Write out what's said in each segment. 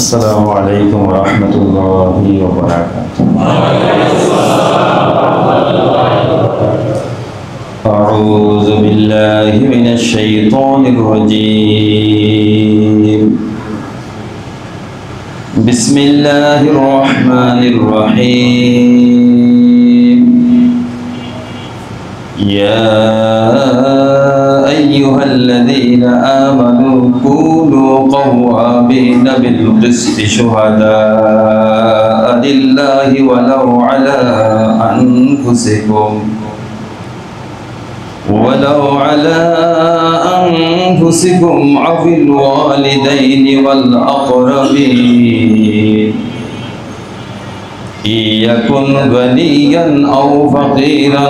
السلام عليكم ورحمة الله وبركاته. أعوذ بالله من الشيطان الرجيم. بسم الله الرحمن الرحيم. يا أيها الذين آمنوا كونوا قوامين بالقسط شهداء لله ولو على أنفسكم أو الوالدين والأقربين إن يكن غنيا أو فقيرا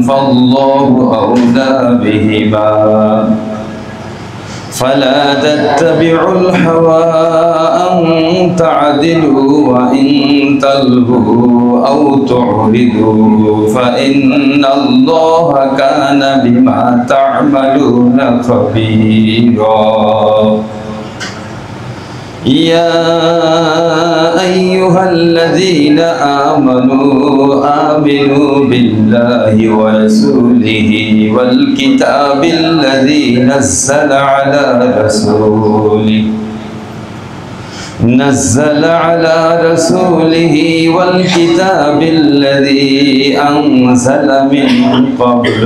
فالله أولى بهما فلا تتبعوا الهوى أن تعدلوا وإن تلووا أو تعرضوا فإن الله كان بما تعملون خبيرا. يا أيها الذين آمنوا بالله ورسوله والكتاب الذي نزل على رسوله والكتاب الذي أنزل من قبل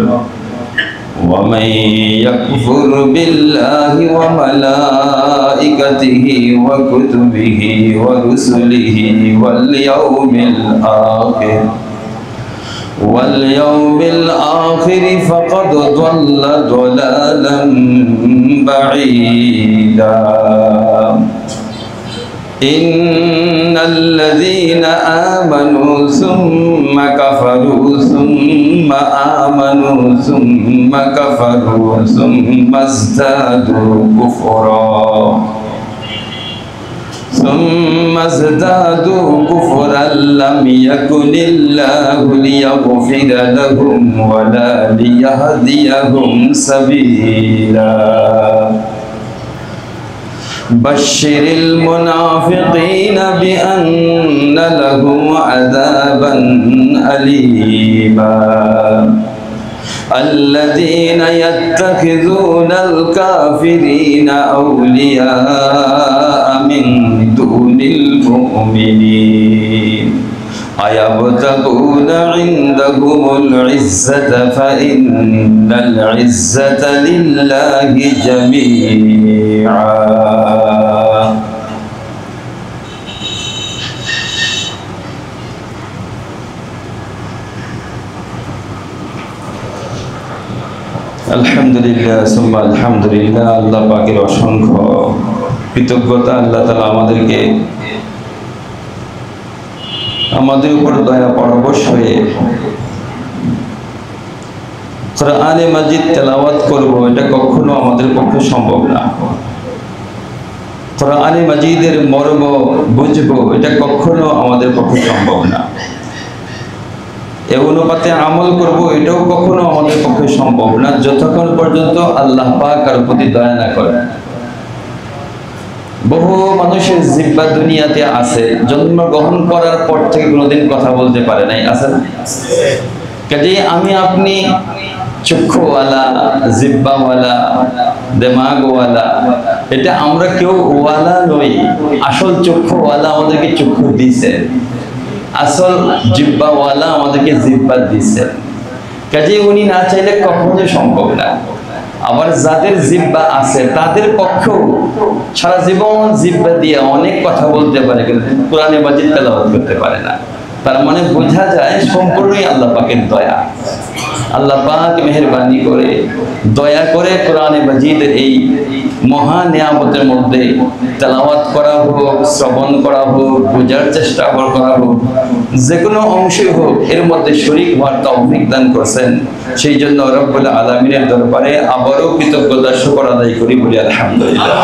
ومن يكفر بالله وملائكته وكتبه ورسله واليوم الآخر فقد ضل ضلالا بعيدا. إن الذين آمنوا ثم كفروا ثم آمنوا ثم كفروا ثم ازدادوا كفرا لم يكن الله ليغفر لهم ولا ليهديهم سبيلا. بشر المنافقين بأن لهم عذابا أليما. الذين يتخذون الكافرين أولياء من دون المؤمنين أيبتغون عندهم العزة فإن العزة لله جميعا. আলহামদুলিল্লাহ সুম্মা আলহামদুলিল্লাহ। আল্লাহ পাকের অসংখ্য কৃতজ্ঞতা। আল্লাহ তাআলা আমাদের উপর দয়া পরবশ হয়ে কোরআনে মাজিদ তেলাওয়াত করব, এটা কখনো আমাদের পক্ষে সম্ভব না। কোরআনে মাজিদের মর্ম বুঝবো, এটা কখনো আমাদের পক্ষে সম্ভব না। এ অনুপাতে আমল করব, এটাও কখনো আমাদের পক্ষে সম্ভব না যতক্ষণ পর্যন্ত আল্লাহ পাক কার প্রতি দয়া না করেন। বহু মানুষের জিহ্বা দুনিয়াতে আছে, জন্মগ্রহণ করার পর থেকে কোনোদিন কথা বলতে পারে নাই, আছে না? কাজেই আমি আপনি চক্ষুওয়ালা, জিহ্বাওয়ালা, দিমাগওয়ালা, এটা আমরা কেউ ওয়ালা নই। আসল চক্ষুওয়ালা আমাদেরকে চক্ষু দিয়েছে, আসল জিহ্বাওয়ালা আমাদেরকে জিহ্বা দিয়েছেন। কাজে উনি না চাইলে কখনোই সম্ভব না। আবার যাদের জিহ্বা আছে তাদের পক্ষেও সারা জীবন জিহ্বা দিয়ে অনেক কথা বলতে পারে, কিন্তু কোরআনে মাজিদ তেলাওয়াত করতে পারে না। তার মানে বোঝা যায় সম্পূর্ণই আল্লাহ পাকের দয়া। আল্লাহ পাক মেহেরবানি করে দয়া করে কোরআনে মাজিদের এই মহা নিয়ামতের মধ্যে তেলাওয়াত করা হোক, শ্রবণ করা হোক, বোঝার চেষ্টা করা হোক, যে কোনো অংশই হোক এর মধ্যে শরীক হওয়ার তৌফিক দান করছেন। সেই জন্য রব্বুল আলামিনের দরবারে আবারও কৃতজ্ঞতা শুকর আদায় করি, বলি আলহামদুলিল্লাহ।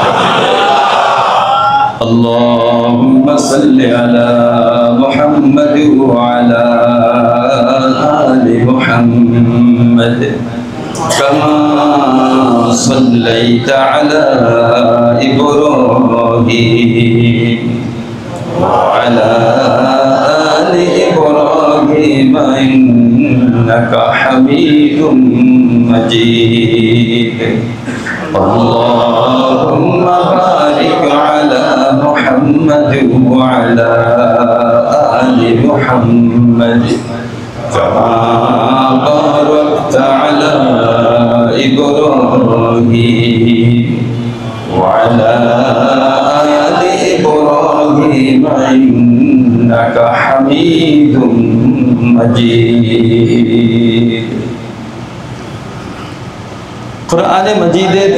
আল্লাহুম্মা সাল্লি আলা মুহাম্মাদ ওয়া আলা আলি মুহাম্মাদ كما صليت على إبراهيم وعلى آل إبراهيم إنك حميد مجيد اللهم بارك على محمد وعلى آل محمد كما باركت على إبراهيم وعلى آل إبراهيم إنك حميد مجيد কুরআনে মাজিদের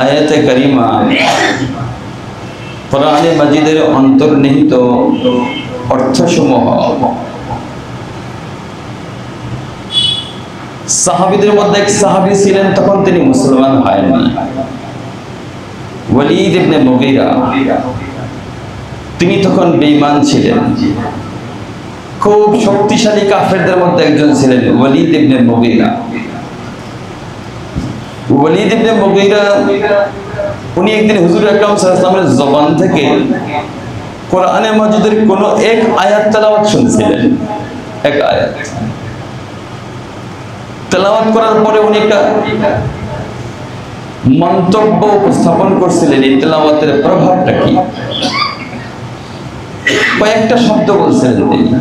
আয়াতে কারিমা কুরআনে মাজিদের অন্তর্নিহিত অর্থসমূহ সাহাবীদের মধ্যে এক সাহাবী ছিলেন, তখন তিনি মুসলমান হয়নি, ওয়ালিদ ইবনে মুগীরা। তিনি তখন বেঈমান ছিলেন, খুব শক্তিশালী কাফেরদের মধ্যে একজন ছিলেন ওয়ালিদ ইবনে মুগীরা। ওয়ালিদ ইবনে মুগীরা উনি একদিন হুজুর আকরাম সাল্লাল্লাহু আলাইহি ওয়াসাল্লামের জবান থেকে কোরআনে মাজিদের কোন এক আয়াত তেলাওয়াত শুনছিলেন। এক আয়াত তেলাওয়াত করার পরে উনি একটা মন্তব্য উপস্থাপন করছিলেন, এই তেলাওয়াতের প্রভাবটা কি। কয়েকটা শব্দ বলছিলেন তিনি,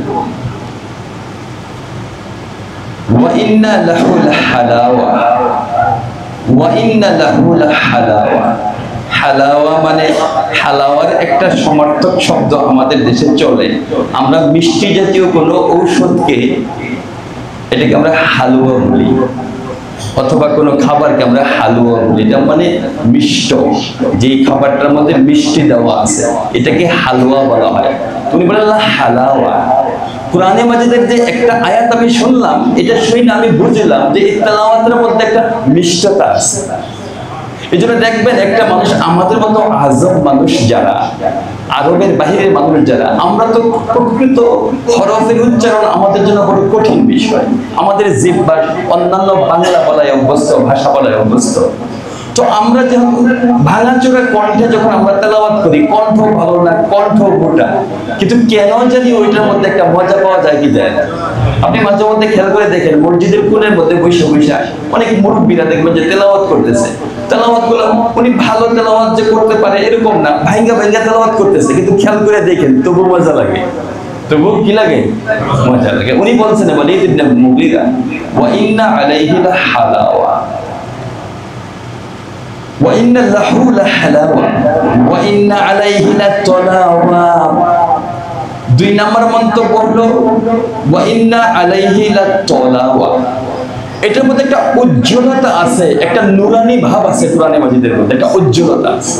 ওয়া ইন্না লাহু লাহালাওয়া, ওয়া ইন্না লাহু লাহালাওয়া। হালাওয়া মানে হালাওয়ার একটা সমার্থক শব্দ আমাদের দেশে চলে। আমরা মিষ্টি জাতীয় কোনো ঔষধকে এটাকে আমরা হালুয়া বলি, অথবা কোনো খাবারকে আমরা হালুয়া বলি, এটা মানে মিষ্ট, যেই খাবারটার মধ্যে মিষ্টি দেওয়া আছে এটাকে হালুয়া বলা হয়। তুমি বললেন হালাওয়া। কোরআনে মাজিদের যে একটা আয়াত আমি শুনলাম, এটা শুনে আমি বুঝলাম যে এই তেলাওয়াতের মধ্যে একটা মিষ্টতা আছে। এই জন্য দেখবেন একটা মানুষ, আমাদের মতো আজব মানুষ যারা, আরবের বাহিরের মানুষ যারা, আমরা তো প্রকৃত হরফের উচ্চারণ আমাদের জন্য বড় কঠিন বিষয়। আমাদের জিহ্বা অন্যান্য বাংলা বলায় অভ্যস্ত, ভাষা বলায় অভ্যস্ত। তো আমরা যখন ভাঙাচোরা কণ্ঠে যখন আমরা তেলাওয়াত করি, কণ্ঠ ভালো না, কণ্ঠ মোটা, কিন্তু কেন জানি ওইটার মধ্যে একটা মজা পাওয়া যায় কি যায়। আপনি মাঝে মধ্যে খেয়াল করে দেখেন, মসজিদের কোণের মধ্যে বসে বসে অনেক মুরব্বীরা দেখবেন যে তেলাওয়াত করতেছে। তেলাওয়াত গুলো উনি ভালো তেলাওয়াত যে করতে পারে এরকম না, ভাঙ্গা ভাঙ্গা তেলাওয়াত করতেছে, কিন্তু খেয়াল করে দেখেন তবু মজা লাগে। তবু কি লাগে? মজা লাগে। উনি বলছেন ওয়ালিদ ইবনে মুগীরা, ওয়া ইন্না আলাইহি লাহালাওয়া, ওয়া ইন্না লাহু লাহালাওয়া, ওয়া ইন্না আলাইহি লাতালাওয়া। দুই নম্বর মন্তব্য হলো ওয়া ইন্না আলাইহি লাতালাওয়া। এটার মধ্যে একটা উজ্জ্বলতা আছে, একটা নুরানি ভাব আছে কোরআনে মাজিদের মধ্যে, একটা উজ্জ্বলতা আছে।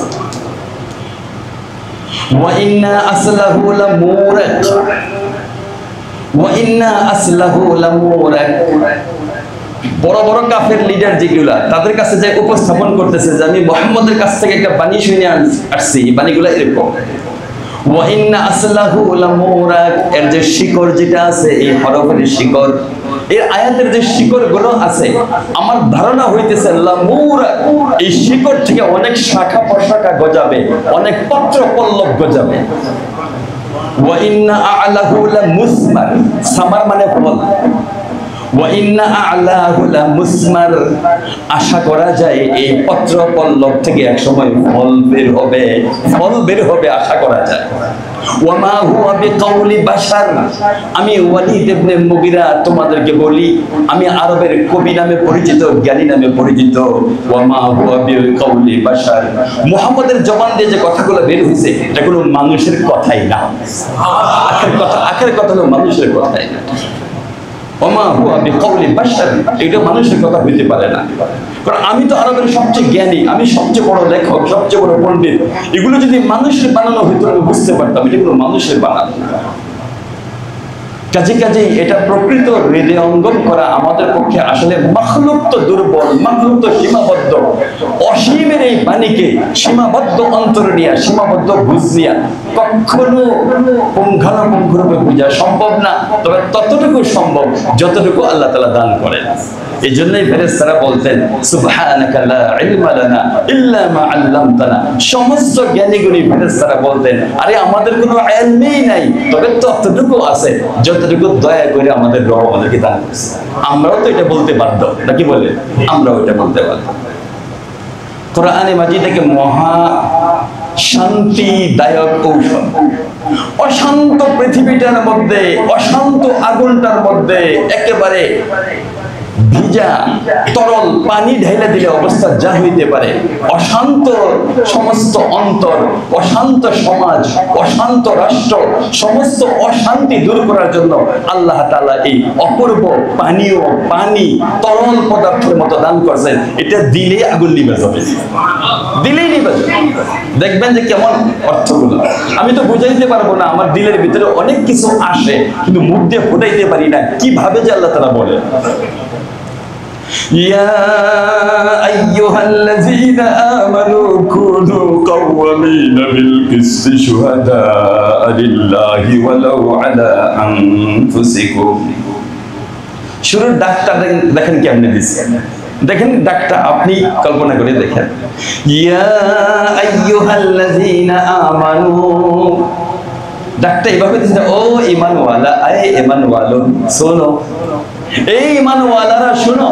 ওয়া ইন্না আসলাহু লামুরাক, ওয়া ইন্না আসলাহু লামুরাক। বড় বড় কাফের লিডার যেগুলা, তাদের কাছে যে উপস্থাপন করতেছে যে আমি মুহাম্মদের কাছ থেকে একটা বাণী শুনে আসছি, বাণীগুলা এরকম। ওয়া ইন্না আসলাহু লামুরাক, এর যে শিকড় যেটা আছে, এই হরফের শিকড়, এই আয়াতের যে শিকড় গুলো আছে, আমার ধারণা হইতেছে লামুরাক, এই শিকড় থেকে অনেক শাখা প্রশাখা গজাবে, অনেক পত্র পল্লব গজাবে। ওয়া ইন্না আ'লাহু লামুসমার, সামার মানে ফল। ওয়া ইন্না আ'লাহু লামুসমার, আশা করা যায় এই পত্র পল্লব থেকে একসময় ফল বের হবে, ফল বের হবে আশা করা যায়। ওয়া মা হুয়া বিকাউলি বাশার, আমি ওয়ালিদ ইবনে মুগীরা তোমাদেরকে বলি, আমি আরবের কবি নামে পরিচিত, জ্ঞানী নামে পরিচিত। ওয়া মা হুয়া বিকাউলি বাশার, মুহাম্মদের জবান দিয়ে যে কথাগুলো বের হইছে এটা কোনো মানুষের কথাই না। আখের কথা হলো মানুষের কথাই না। ওমা হুয়া বিকাউলি বাশার, এটা মানুষের কথা হইতে পারে না। কারণ আমি তো আরবের সবচেয়ে জ্ঞানী, আমি সবচেয়ে বড় লেখক, সবচেয়ে বড় পণ্ডিত, এগুলো যদি মানুষের বানানো হইতো আমি বুঝতে পারতাম এটা কোনো মানুষের বানানো না। কাজে কাজে এটা প্রকৃত হৃদয়ঙ্গম করা আমাদের পক্ষে আসলে মাখলুক তো দুর্বল, মাখলুক তো সীমাবদ্ধ। অসীমের এই বাণীকে সীমাবদ্ধ অন্তর নিয়ে, সীমাবদ্ধ বুঝ নিয়ে কখনো পুঙ্খানুপুঙ্খরূপে বোঝা সম্ভব না, তবে ততটুকু সম্ভব যতটুকু আল্লাহ তাআলা দান করেন। এই জন্যই ফেরেশতারা বলতেন সুবহানাকা লা ইলমা লানা ইল্লা মা আল্লামতানা। সমস্ত জ্ঞানী গুণী ফেরেশতারা বলতেন আরে আমাদের কোনো ইলমই নাই, তবে ততটুকু আছে যতটুকু দয়া করে আমাদের রব আমাদেরকে দান করেছে। আমরাও তো এটা বলতে বাধ্য, নাকি বলে? আমরাও এটা বলতে বাধ্য। কোরআনে মাজিদ থেকে মহা শান্তিদায়ক ঔষধ। অশান্ত পৃথিবীটার মধ্যে, অশান্ত আগুনটার মধ্যে একেবারে ভিজা তরল পানি ঢেলে দিলে অবস্থা যা হইতে পারে, অশান্ত সমস্ত অন্তর, অশান্ত সমাজ, অশান্ত রাষ্ট্র, সমস্ত অশান্তি দূর করার জন্য আল্লাহ তাআলা এই অপূর্ব পানীয় পানি তরল পদার্থের মতো দান করছেন। এটা দিলেই আগুন নিভে যাবে, দিলেই নিভে যাবে। দেখবেন যে কেমন অর্থগুলো আমি তো বুঝাইতে পারবো না, আমার দিলের ভিতরে অনেক কিছু আসে কিন্তু মুখ দিয়ে ফুটাইতে পারি না, কিভাবে যে আল্লাহ তাআলা বলে يا أيها الذين آمنوا كونوا قوامين بالقسط شهداء لله ولو على أنفسكم। শুরুর ডাকটা দেখেন কেমনে দিচ্ছে, দেখেন ডাকটা আপনি কল্পনা করে দেখেন। ইয়া আইয়ুহাল্লাযীনা আমানু, ডাকটা এইভাবে দিচ্ছে, ও ঈমানওয়ালা, আয় ঈমানওয়ালো শোনো, এই ঈমানওয়ালারা শোনো।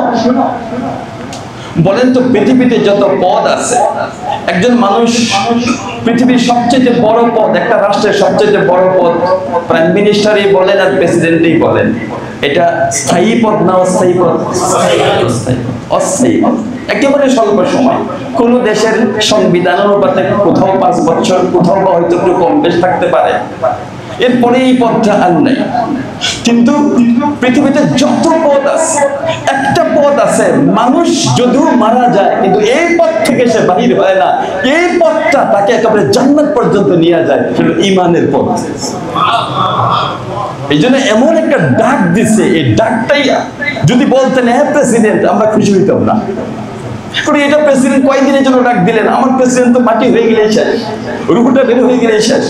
বলেন তো পৃথিবীতে যত পদ আছে, একজন মানুষ পৃথিবীর সবচেয়ে বড় পদ, একটা রাষ্ট্রের সবচেয়ে বড় পদ প্রাইম মিনিস্টারই বলেন আর প্রেসিডেন্টই বলেন, এটা স্থায়ী পদ না অস্থায়ী পদ? অস্থায়ী পদ, একেবারে স্বল্প সময়। কোন দেশের সংবিধান অনুপাতে কোথাও 5 বছর, কোথাও হয়তো একটু কম বেশ থাকতে পারে, এরপরে এই পদটা আর নাই। কিন্তু পৃথিবীতে যত পদ আছে, একটা পদ আছে মানুষ যদিও মারা যায় কিন্তু এই পদ থেকে সে বাহির হয় না, এই পদটা তাকে একেবারে জান্নাত পর্যন্ত নিয়ে যায়, সেটা ঈমানের পদ। এই জন্য এমন একটা ডাক দিছে, এই ডাকটাই যদি বলতেন হ্যাঁ প্রেসিডেন্ট, আমরা খুশি হইতাম না। এটা প্রেসিডেন্ট কয়দিনের জন্য ডাক দিলেন? আমার প্রেসিডেন্ট তো মাটি হয়ে গেলে শেষ, রুহুটা বের হয়ে গেলে শেষ।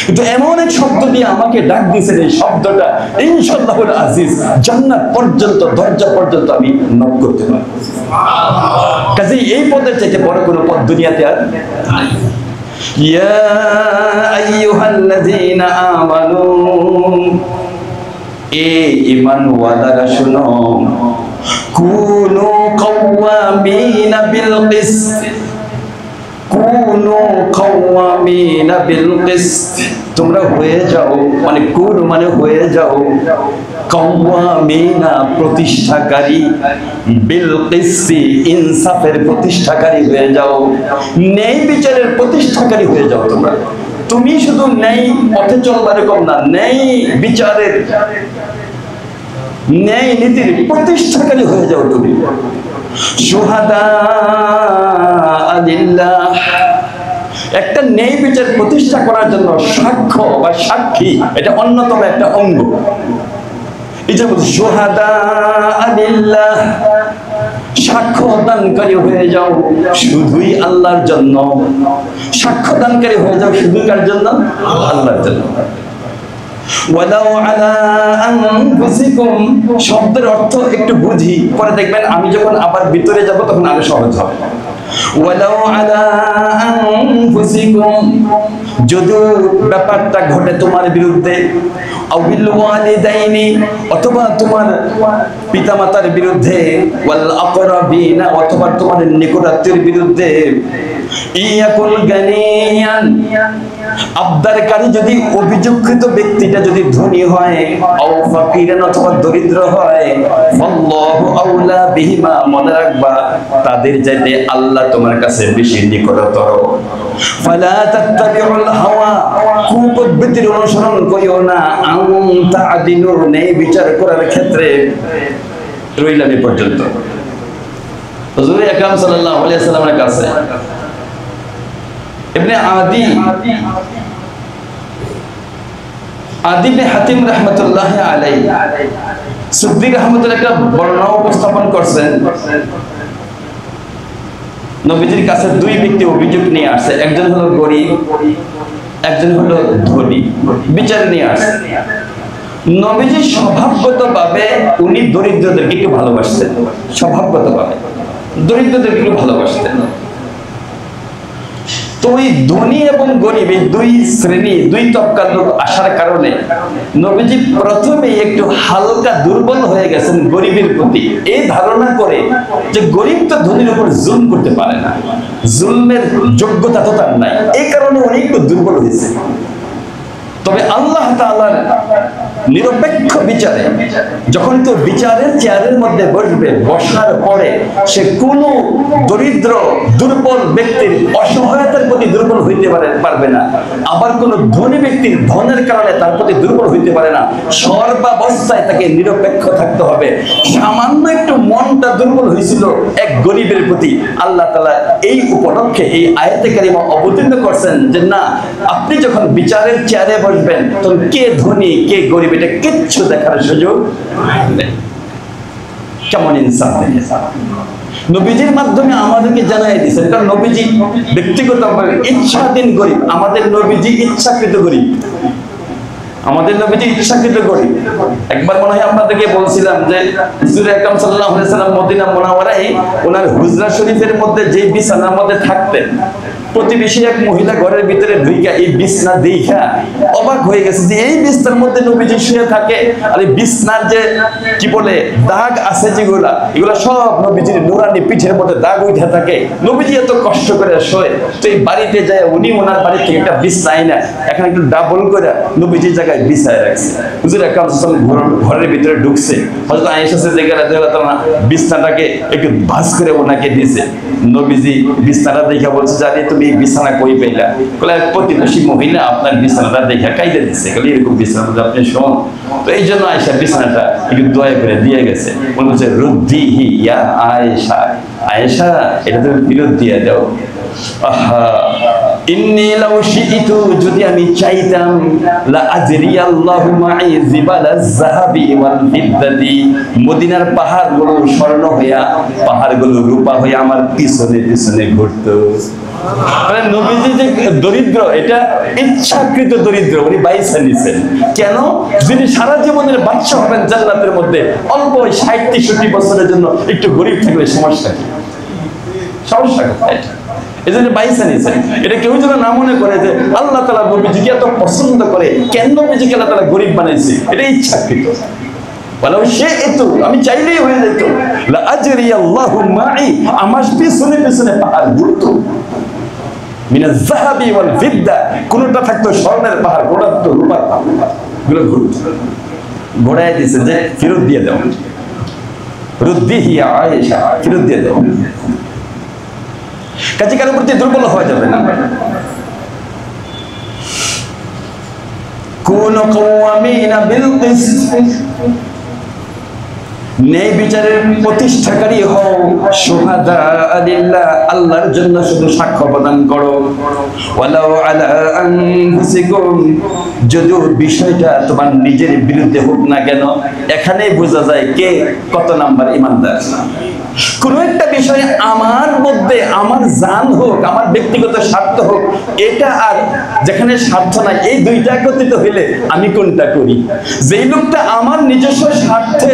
কিন্তু এমন এক শব্দ দিয়ে আমাকে ডাক দিয়েছেন, এই শব্দটা ইনশাআল্লাহুল আজিজ জান্নাত পর্যন্ত, দরজা পর্যন্ত আমি নক করতে পারবো। কাজেই এই পদের চাইতে বড় কোনো পদ দুনিয়াতে আর নাই। ইয়া আইয়ুহাল্লাযীনা আমানু, এ ঈমানওয়ালারা শুনো, কুনু কাওয়ামিনা বিল কিসত, কুনু কাওয়ামিনা বিল কিসত, তোমরা হয়ে যাও, মানে কুনু মানে হয়ে যাও, কাওয়ামিনা প্রতিষ্ঠাকারী, বিল কিসতি ইনসাফের প্রতিষ্ঠাকারী হয়ে যাও, ন্যায় বিচারের প্রতিষ্ঠাকারী হয়ে যাও। তুমি শুধু ন্যায় পথে চলবা এরকম না, ন্যায় বিচারের, ন্যায় নীতির প্রতিষ্ঠাকারী হয়ে যাও তুমি। শুহাদা লিল্লাহ, একটা ন্যায় বিচার প্রতিষ্ঠা করার জন্য সাক্ষ্য বা সাক্ষী এটা অন্যতম একটা অঙ্গ। এই যে শুহাদা লিল্লাহ, সাক্ষ্য দানকারী হয়ে যাও শুধুই আল্লাহর জন্য, সাক্ষ্য দানকারী হয়ে যাও শুধু কার জন্য? আল্লাহর জন্য। ওয়ালাউ আলা আনফুসিকুম শব্দের অর্থ একটু বুঝি, পরে দেখবেন আমি যখন আবার ভিতরে যাব তখন আরো সহজ হবে। ওয়ালাউ আলা আনফুসিকুম, যদি ব্যাপারটা ঘটে তোমার বিরুদ্ধে, আউবিল ওয়ালিদাইনি অথবা তোমার পিতামাতার বিরুদ্ধে, ওয়াল আকরাবিনা অথবা তোমার নিকটাত্মীয়ের বিরুদ্ধে, ইয়াকুল গানিয়ান আবদারকারী যদি অভিযোগকৃত ব্যক্তিটা যদি ধনী হয়, আও ফাকিরান অথবা দরিদ্র হয়, আল্লাহু আউলা বিহিমা, মনে রাখবা তাদের চাইতে আল্লাহ তোমার কাছে বেশি নিকটতর। ফালা তাত্তাবিউল হাওয়া, কুপ্রবৃত্তির অনুসরণ করিও না, আন তা'দিলু, ন্যায় বিচার করার ক্ষেত্রে রইলাম এই পর্যন্ত। হুজুর আকরাম সাল্লাল্লাহু আলাইহি ওয়াসাল্লামের কাছে ইবনে আদি আদি ইবনে হাতিম রাহমাতুল্লাহ আলাইহি সুদ্দি রাহমাতুল্লাহ একটা বর্ণনা উপস্থাপন করছেন। নবীজির কাছে দুই ব্যক্তি অভিযোগ নিয়ে আসছে, একজন হলো গরিব, একজন হলো ধনী, বিচার নিয়ে আসছে। নবীজি স্বভাবগতভাবে উনি দরিদ্রদেরকে একটু ভালোবাসতেন, স্বভাবগতভাবে দরিদ্রদেরকে একটু ভালোবাসতেন। তো ওই ধনী এবং গরিব এই দুই শ্রেণী, দুই তবকার লোক আসার কারণে নবীজি প্রথমে একটু হালকা দুর্বল হয়ে গেছেন গরিবের প্রতি, এই ধারণা করে যে গরিব তো ধনীর উপর জুলম করতে পারে না, জুলমের যোগ্যতা তো তার নাই, এই কারণে উনি একটু দুর্বল হয়েছে। তবে আল্লাহ তাআলার নিরপেক্ষ বিচারে যখন তো বিচারের চেয়ারের মধ্যে বসবে, বসার পরে সে কোন দরিদ্র দুর্বল ব্যক্তির অসহায়তার প্রতি দুর্বল হইতে পারবে না, আবার কোন ধনী ব্যক্তির ধনের কারণে তার প্রতি দুর্বল হইতে পারে না। সর্বাবস্থায় তাকে নিরপেক্ষ থাকতে হবে। সামান্য একটু মনটা দুর্বল হয়েছিল এক গরিবের প্রতি, আল্লাহ তাআলা এই উপলক্ষে এই আয়াতে কারিমা অবতীর্ণ করছেন যে না, আপনি যখন বিচারের চেয়ারে বসবেন তখন কে ধনী কে গরিব এটা কিচ্ছু দেখার সুযোগ নেই। কেমন ইনসাফ নবীজির মাধ্যমে আমাদেরকে জানাই দিয়েছেন, কারণ নবীজি ব্যক্তিগতভাবে ইচ্ছাধীন গরিব, আমাদের নবীজি ইচ্ছাকৃত গরিব, আমাদের নবীজি ইচ্ছাকৃত গরিব। একবার মনে হয় আপনাদেরকে বলছিলাম যে হুজুর আকরাম সাল্লাল্লাহু আলাইহি ওয়াসাল্লাম মদিনা মুনাওয়ারায় ওনার হুজরা শরীফের মধ্যে যে বিছানার মধ্যে থাকতেন, প্রতিবেশী এক মহিলা ঘরের ভিতরে ঢুইকা এই বিছনা দেখা অবাক হয়ে গেছে যে এই বিছনার মধ্যে নবীজি শুয়ে থাকে, আর এই বিছনার যে কি বলে দাগ আছে যেগুলা, এগুলা সব নবীজির নুরানি পিঠের মধ্যে দাগ উঠে থাকে। নবীজি এত কষ্ট করে শোয়, তো এই বাড়িতে যায় উনি ওনার বাড়ি থেকে একটা বিছনা আইনা এখানে একটু ডাবল করে নবীজির জায়গায় বিছায় রাখছে। হুজুর আকরাম সাল্লাল্লাহু আলাইহি ওয়াসাল্লাম ঘরের ভিতরে ঢুকছে, হযরত আয়েশা সিদ্দিকা রাদিয়াল্লাহু তাআলা বিছনাটাকে একটু ভাঁজ করে ওনাকে দিয়েছে। নবীজি বিছনাটা দেখা বলছে, জানি তুমি বিছানা কই পেলা? বলে প্রতিবেশী মহিলা আপনার বিছানাটা দেখা কাইদা দিচ্ছে, বলে এরকম বিছানা আপনি শোন। তো এই জন্য আয়েশা বিছানাটা একটু দয়া করে দিয়ে গেছে। বলে বলছে রুদ্দিহি ইয়া আয়েশা, আয়েশা এটা তুমি ফেরত দিয়ে দাও। আহা ইন্নী লাউ শিইতু, যদি আমি চাইতাম, লা আজরিয়াল্লাহু মা'i জিবালাজ যাহাবি ওয়াল ফিদ্দাতি, মদিনার পাহাড়গুলো স্বর্ণ হইয়া পাহাড়গুলো রূপা হইয়া আমার পিছনে পিছনে ঘুরতো। মানে নবীজি যে দরিদ্র এটা ইচ্ছাকৃত দরিদ্র, উনি বাইসা নিছেন। কেন? যিনি সারা জীবনের বাদশা হবেন জান্নাতের মধ্যে, অল্প ৬০-৬৩ বছরের জন্য একটু গরিব থাকলে সমস্যা কি? সমস্যা কোথায়? এই জন্য বাইসা নিয়েছেন। এটা কেউ যেন না মনে করে যে আল্লাহ তাআলা নবীজিকে এত পছন্দ করে, কেন নবীজিকে আল্লাহ তাআলা গরিব বানাইছে, এটা ইচ্ছাকৃত। বলো সে এত আমি চাইলেই হয়ে যেত, লা আজরিয়াল্লাহু মা'i, আমার পিছনে পিছনে পাহাড় ঘুরতো, মিনাজ যাহাবি ওয়াল ফিদ্দা, কোনটা থাকতো স্বর্ণের পাহাড়, কোনটা থাকতো রূপার পাহাড়, গুলো ঘুরতো। ঘোড়ায় দিয়েছে যে ফেরত দিয়ে দাও, রুদ্দিহি আয়েশা, ফেরত দিয়ে দাও। কাজে কারোর প্রতি দুর্বল হওয়া যাবে না। কুনু কাওয়ামিনা বিল কিসত, ন্যায় বিচারের প্রতিষ্ঠাকারী হও। শুহাদা লিল্লাহ, আল্লাহর জন্য শুধু সাক্ষ্য প্রদান করো। ওয়ালাউ আলা আনফুসিকুম, যদিও বিষয়টা তোমার নিজের বিরুদ্ধে হোক না কেন। এখানেই বোঝা যায় কে কত নাম্বার ইমানদার। কোন একটা বিষয় আমার মধ্যে, আমার জান হোক, আমার ব্যক্তিগত স্বার্থ হোক, এটা আর যেখানে স্বার্থ নাই, এই দুইটা একত্রিত হইলে আমি কোনটা করি? যেই লোকটা আমার নিজস্ব স্বার্থে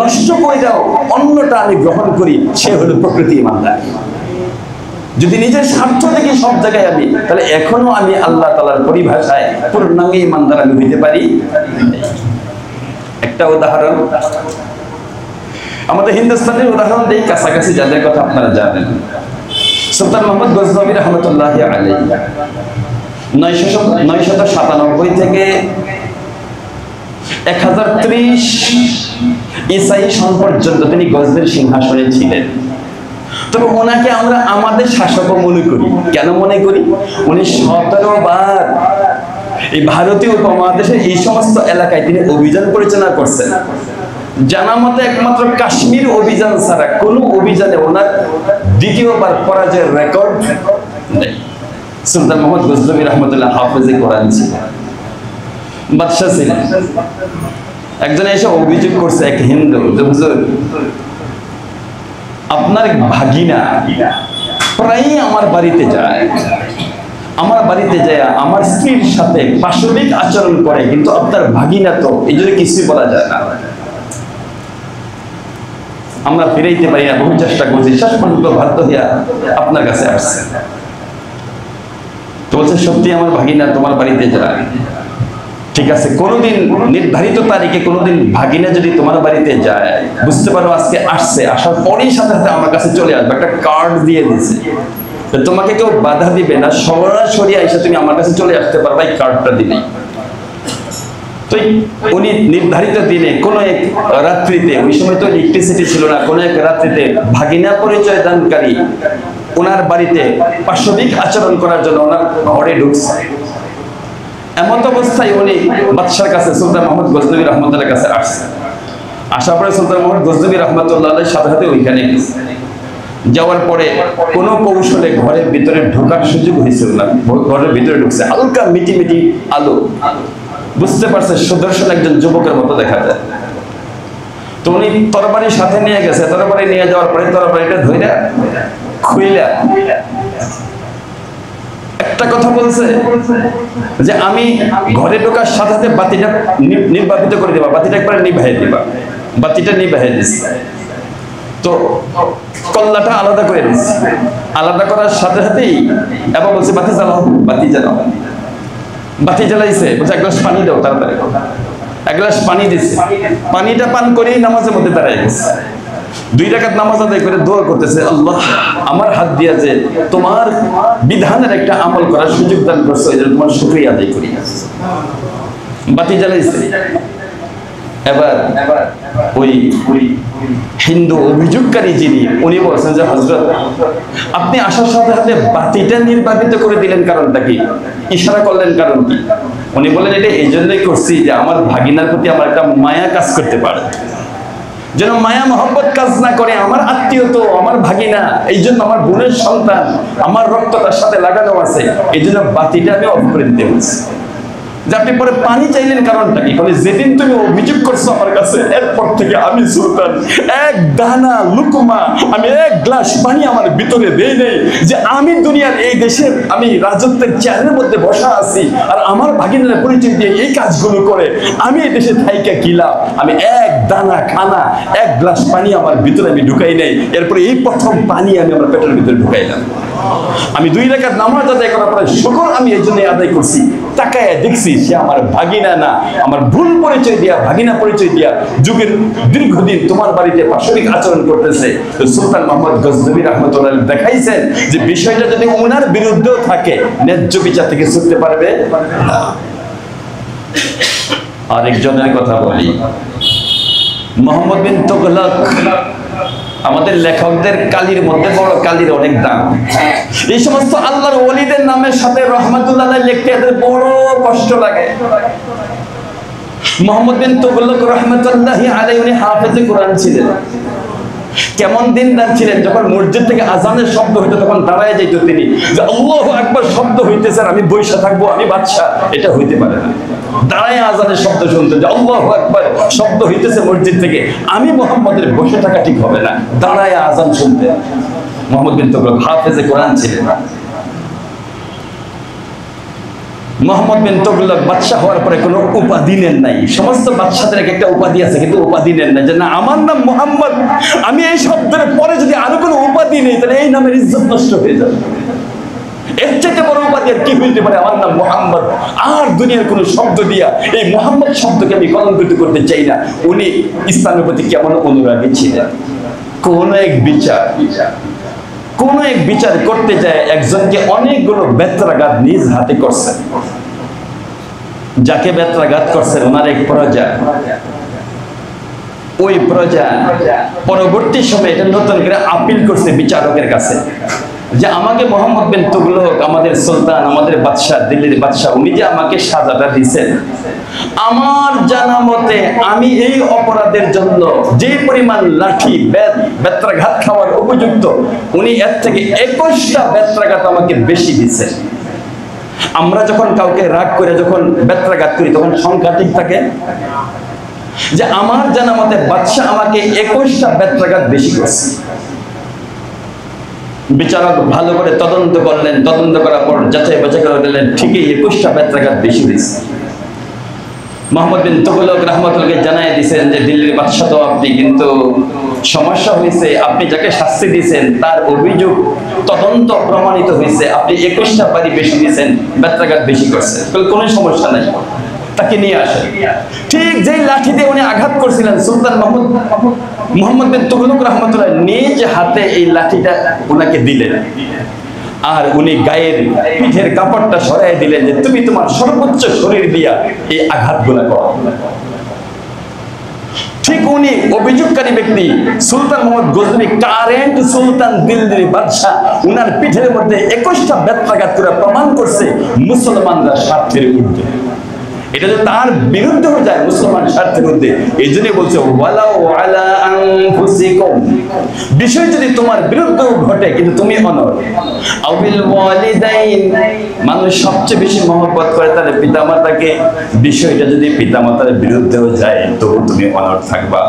নষ্ট করে দাও, অন্যটা আমি গ্রহণ করি, সে হলো প্রকৃতি ইমানদার। যদি নিজের স্বার্থ দেখি সব জায়গায় আমি, তাহলে এখনো আমি আল্লাহ তাআলার পরিভাষায় পূর্ণাঙ্গ ইমানদার আমি হইতে পারি। একটা উদাহরণ আমাদের হিন্দুস্তানের উদাহরণ দেই, কাছাকাছি যাদের কথা আপনারা জানেন। সুলতান মোহাম্মদ গজনবী রহমতুল্লাহি আলাইহি 997 থেকে 1030 ঈসাই সন পর্যন্ত তিনি গজনির সিংহাসনে ছিলেন। তবে ওনাকে আমরা আমাদের শাসকও মনে করি। কেন মনে করি? উনি 17 বার এই ভারতীয় উপমহাদেশের এই সমস্ত এলাকায় তিনি অভিযান পরিচালনা করছেন। জানা মতে একমাত্র কাশ্মীর অভিযান ছাড়া কোন অভিযানে ওনার দ্বিতীয়বার পরাজয়ের রেকর্ড নেই। সুলতান মোহাম্মদ গজনবী রহমতুল্লাহ হাফেজে কোরআন ছিলেন। বাদশা ছিলেন। একজন এসে অভিযোগ করছে এক হিন্দু, হুজুর আপনার ভাগিনা প্রায়ই আমার বাড়িতে যায়, আমার বাড়িতে যায় আমার স্ত্রীর সাথে পাশবিক আচরণ করে, কিন্তু আপনার ভাগিনা তো এই জন্য কিছুই বলা যায় না, আমরা ফিরাইতে পারি না, বহু চেষ্টা করছি, শেষ পর্যন্ত বাধ্য হইয়া আপনার কাছে আসছে। তো বলছে সত্যি আমার ভাগিনা তোমার বাড়িতে যায়, ঠিক আছে কোনোদিন নির্ধারিত তারিখে কোনোদিন ভাগিনা যদি তোমার বাড়িতে যায়, বুঝতে পারো আজকে আসছে, আসার পরেই সাথে সাথে আমার কাছে চলে আসবে, একটা কার্ড দিয়ে দিছে, তোমাকে কেউ বাধা দিবে না, সরাসরি এসে তুমি আমার কাছে চলে আসতে পারবে এই কার্ডটা দিলেই। তো উনি নির্ধারিত দিনে কোন এক রাত্রিতে, ওই সময় তো ইলেকট্রিসিটি ছিল না, কোন এক রাত্রিতে ভাগিনা পরিচয় দানকারী ওনার বাড়িতে পাশবিক আচরণ করার জন্য ওনার ঘরে ঢুকছে। এমন অবস্থায় উনি বাদশার কাছে সুলতান মোহাম্মদ গজনবী রহমতুল্লাহর কাছে আসছে। আসার পরে সুলতান মোহাম্মদ গজনবী রহমতুল্লাহর সাথে সাথে ওইখানে যাওয়ার পরে কোন কৌশলে ঘরের ভিতরে ঢোকার সুযোগ হয়েছিল না, ঘরের ভিতরে ঢুকছে, হালকা মিটি মিটি আলো, বুঝতে পারছে সুদর্শন একজন যুবকের মতো দেখা যায়। তো উনি তরবারি সাথে নিয়ে গেছে, তরবারি নিয়ে যাওয়ার পরে তরবারিটা ধইরা খুইলা একটা কথা বলছে যে আমি ঘরে ঢোকার সাথে সাথে বাতিটা নির্বাপিত করে দিবা, বাতিটা একবার নিভাই দিবা, বাতিটা নিভাই দিছে। তো কল্লাটা আলাদা করে দিচ্ছে, আলাদা করার সাথে সাথেই এবার বলছে বাতি জ্বালাও, বাতি জ্বালাও, বাতি জ্বালাইছে, বলছে এক গ্লাস পানি দাও, তাড়াতাড়ি এক গ্লাস পানি দিচ্ছে, পানিটা পান করেই নামাজের মধ্যে দাঁড়ায় গেছে। 2 রাকাত নামাজ আদায় করে দোয়া করতেছে, আল্লাহ আমার হাত দিয়া যে তোমার বিধানের একটা আমল করার সুযোগ দান করছো, এই জন্য তোমার শুকরিয়া আদায় করি। বাতি জ্বালাইছে। এবার ওই হিন্দু অভিযোগকারী যিনি, উনি বলছেন যে হযরত আপনি আসার সাথে সাথে বাতিটা নির্বাপিত করে দিলেন, কারণটা কি, ইশারা করলেন কারণ কি? উনি বলেন এটা এই জন্যই করছি যে আমার ভাগিনার প্রতি আমার একটা মায়া কাজ করতে পারে, যেন মায়া মহব্বত কাজ না করে, আমার আত্মীয় তো আমার ভাগিনা, এই জন্য আমার বোনের সন্তান, আমার রক্ত তার সাথে লাগানো আছে, এই জন্য বাতিটা আমি অফ করে দিতে বলছি। যে আপনি পরে পানি চাইলেন কারণটা কি? বলে যেদিন তুমি অভিযোগ করছো আমার কাছে, এরপর থেকে আমি সুলতান এক দানা লুকমা, আমি এক গ্লাস পানি আমার ভিতরে দেই নেই, যে আমি দুনিয়ার এই দেশের আমি রাজত্বের চেয়ারের মধ্যে বসা আছি আর আমার ভাগিনার পরিচয় দিয়ে এই কাজগুলো করে আমি এই দেশে থাইকা কিলা, আমি এক দানা খানা এক গ্লাস পানি আমার ভিতরে আমি ঢুকাই নাই, এরপরে এই প্রথম পানি আমি আমার পেটের ভিতরে ঢুকাইলাম। আমি 2 রাকাত নামাজ আদায় করার পরে শুকর আমি এই জন্য আদায় করছি, তাকায় দেখছি সে আমার ভাগিনা না, আমার ভুল পরিচয় দিয়া, ভাগিনা পরিচয় দিয়া যুগের দীর্ঘদিন তোমার বাড়িতে পাশবিক আচরণ করতেছে। সুলতান মোহাম্মদ গজনবী রহমতুল্লাহ দেখাইছেন যে বিষয়টা যদি ওনার বিরুদ্ধেও থাকে, ন্যায্য বিচার থেকে ছুটতে পারবে না। আরেকজনের কথা বলি, মোহাম্মদ বিন তুগলক, আমাদের লেখকদের কালির মধ্যে বড় কালির অনেক দাম। এই সমস্ত আল্লাহর ওলিদের নামের সাথে রহমাতুল্লাহ লিখতে এদের বড় কষ্ট লাগে। মোহাম্মদ বিন তুগলক রহমাতুল্লাহি আলাইহি উনি হাফেজে কোরআন ছিলেন। কেমন দিনদার ছিলেন, যখন মসজিদ থেকে আজানের শব্দ হইতো তখন দাঁড়ায় যাইত তিনি, যে আল্লাহু আকবার শব্দ হইতেছে আমি বইসা থাকবো, আমি বাদশা, এটা হইতে পারে না। দাঁড়ায় আজানের শব্দ শুনতেন, যে আল্লাহু আকবার শব্দ হইতেছে মসজিদ থেকে, আমি মুহাম্মদের বসে থাকা ঠিক হবে না, দাঁড়ায় আজান শুনতেন। মোহাম্মদ বিন তুগলক হাফেজে কোরআন ছিলেন। মোহাম্মদ বিন তুগলক বাদশা হওয়ার পরে কোনো উপাধি নেন নাই। সমস্ত বাদশাদের একটা উপাধি আছে, কিন্তু উপাধি নেন না, যে না আমার নাম মুহাম্মদ, আমি এই শব্দের পরে যদি আরো কোনো উপাধি নেই তাহলে এই নামের ইজ্জত নষ্ট হয়ে যাবে। এর চাইতে বড় উপাধি আর কি হইতে পারে? আমার নাম মুহাম্মদ, আর দুনিয়ার কোনো শব্দ দিয়া এই মুহাম্মদ শব্দকে আমি কলঙ্কিত করতে চাই না। উনি ইসলামের প্রতি কেমন অনুরাগী ছিলেন। কোন এক বিচার করতে যায় একজনকে অনেকগুলো বেত্রাঘাত নিজ হাতে করছেন। যাকে বেত্রাঘাত করছেন ওনার এক প্রজা, ওই প্রজা পরবর্তী সময়ে এটা নতুন করে আপিল করছে বিচারকের কাছে, যে আমাকে মোহাম্মদ বিন তুগলক, আমাদের সুলতান, আমাদের বাদশা, দিল্লির বাদশা, উনি যে আমাকে সাজাটা দিয়েছেন, আমার জানা মতে আমি এই অপরাধের জন্য যে পরিমাণ লাঠি বেত্রাঘাত খাওয়ার উপযুক্ত, উনি এর থেকে 21টা বেত্রাঘাত আমাকে বেশি দিচ্ছেন। আমরা যখন কাউকে রাগ করে যখন বেত্রাঘাত করি তখন সংখ্যা ঠিক থাকে, যে আমার জানা মতে বাদশাহ আমাকে 21টা বেত্রাঘাত বেশি করছে। বিচারক ভালো করে তদন্ত করলেন, তদন্ত করার পর যাচাই বাছাই করে দিলেন ঠিকই 21টা বেত্রাঘাত বেশি হয়েছে। মোহাম্মদ বিন তুগলক রাহমাতুল্লাহ জানাই দিয়েছেন যে দিল্লির বাদশাহ তো আপনি, কিন্তু সমস্যা হয়েছে আপনি যাকে শাস্তি দিয়েছেন তার অভিযোগ তদন্ত প্রমাণিত হয়েছে আপনি 21টা বাড়ি বেশি দিয়েছেন, বেত্রাঘাত বেশি করছে, কোনো সমস্যা নাই, তাকে নিয়ে আসেন। ঠিক যেই লাঠি দিয়ে উনি আঘাত করছিলেন, সুলতান মোহাম্মদ বিন তুগলক রাহমাতুল্লাহ নিজ হাতে এই লাঠিটা ওনাকে দিলেন, আর উনি গায়ের পিঠের কাপড়টা সরাই দিলেন যে তুমি তোমার সর্বোচ্চ শরীর দিয়া এই আঘাতগুলো করো। ঠিক উনি অভিযোগকারী ব্যক্তি সুলতান মোহাম্মদ গজনবী, কারেন্ট সুলতান দিল্লির বাদশাহ, উনার পিঠের মধ্যে 21টা বেত্রাঘাত করে প্রমাণ করছে মুসলমানরা স্বার্থের ঊর্ধ্বে। এটা যে তার বিরুদ্ধে হয়ে যায় মুসলমান স্বার্থের বিরুদ্ধে, এই জন্যই বলছে ওয়ালাউ আলা আনফুসিকুম, বিষয় যদি তোমার বিরুদ্ধেও ঘটে কিন্তু তুমি অনর। আউবিল ওয়ালিদাইন, মানুষ সবচেয়ে বেশি মহব্বত করে তার পিতামাতাকে, বিষয়টা যদি পিতামাতার বিরুদ্ধেও যায় তো তুমি অনর থাকবা।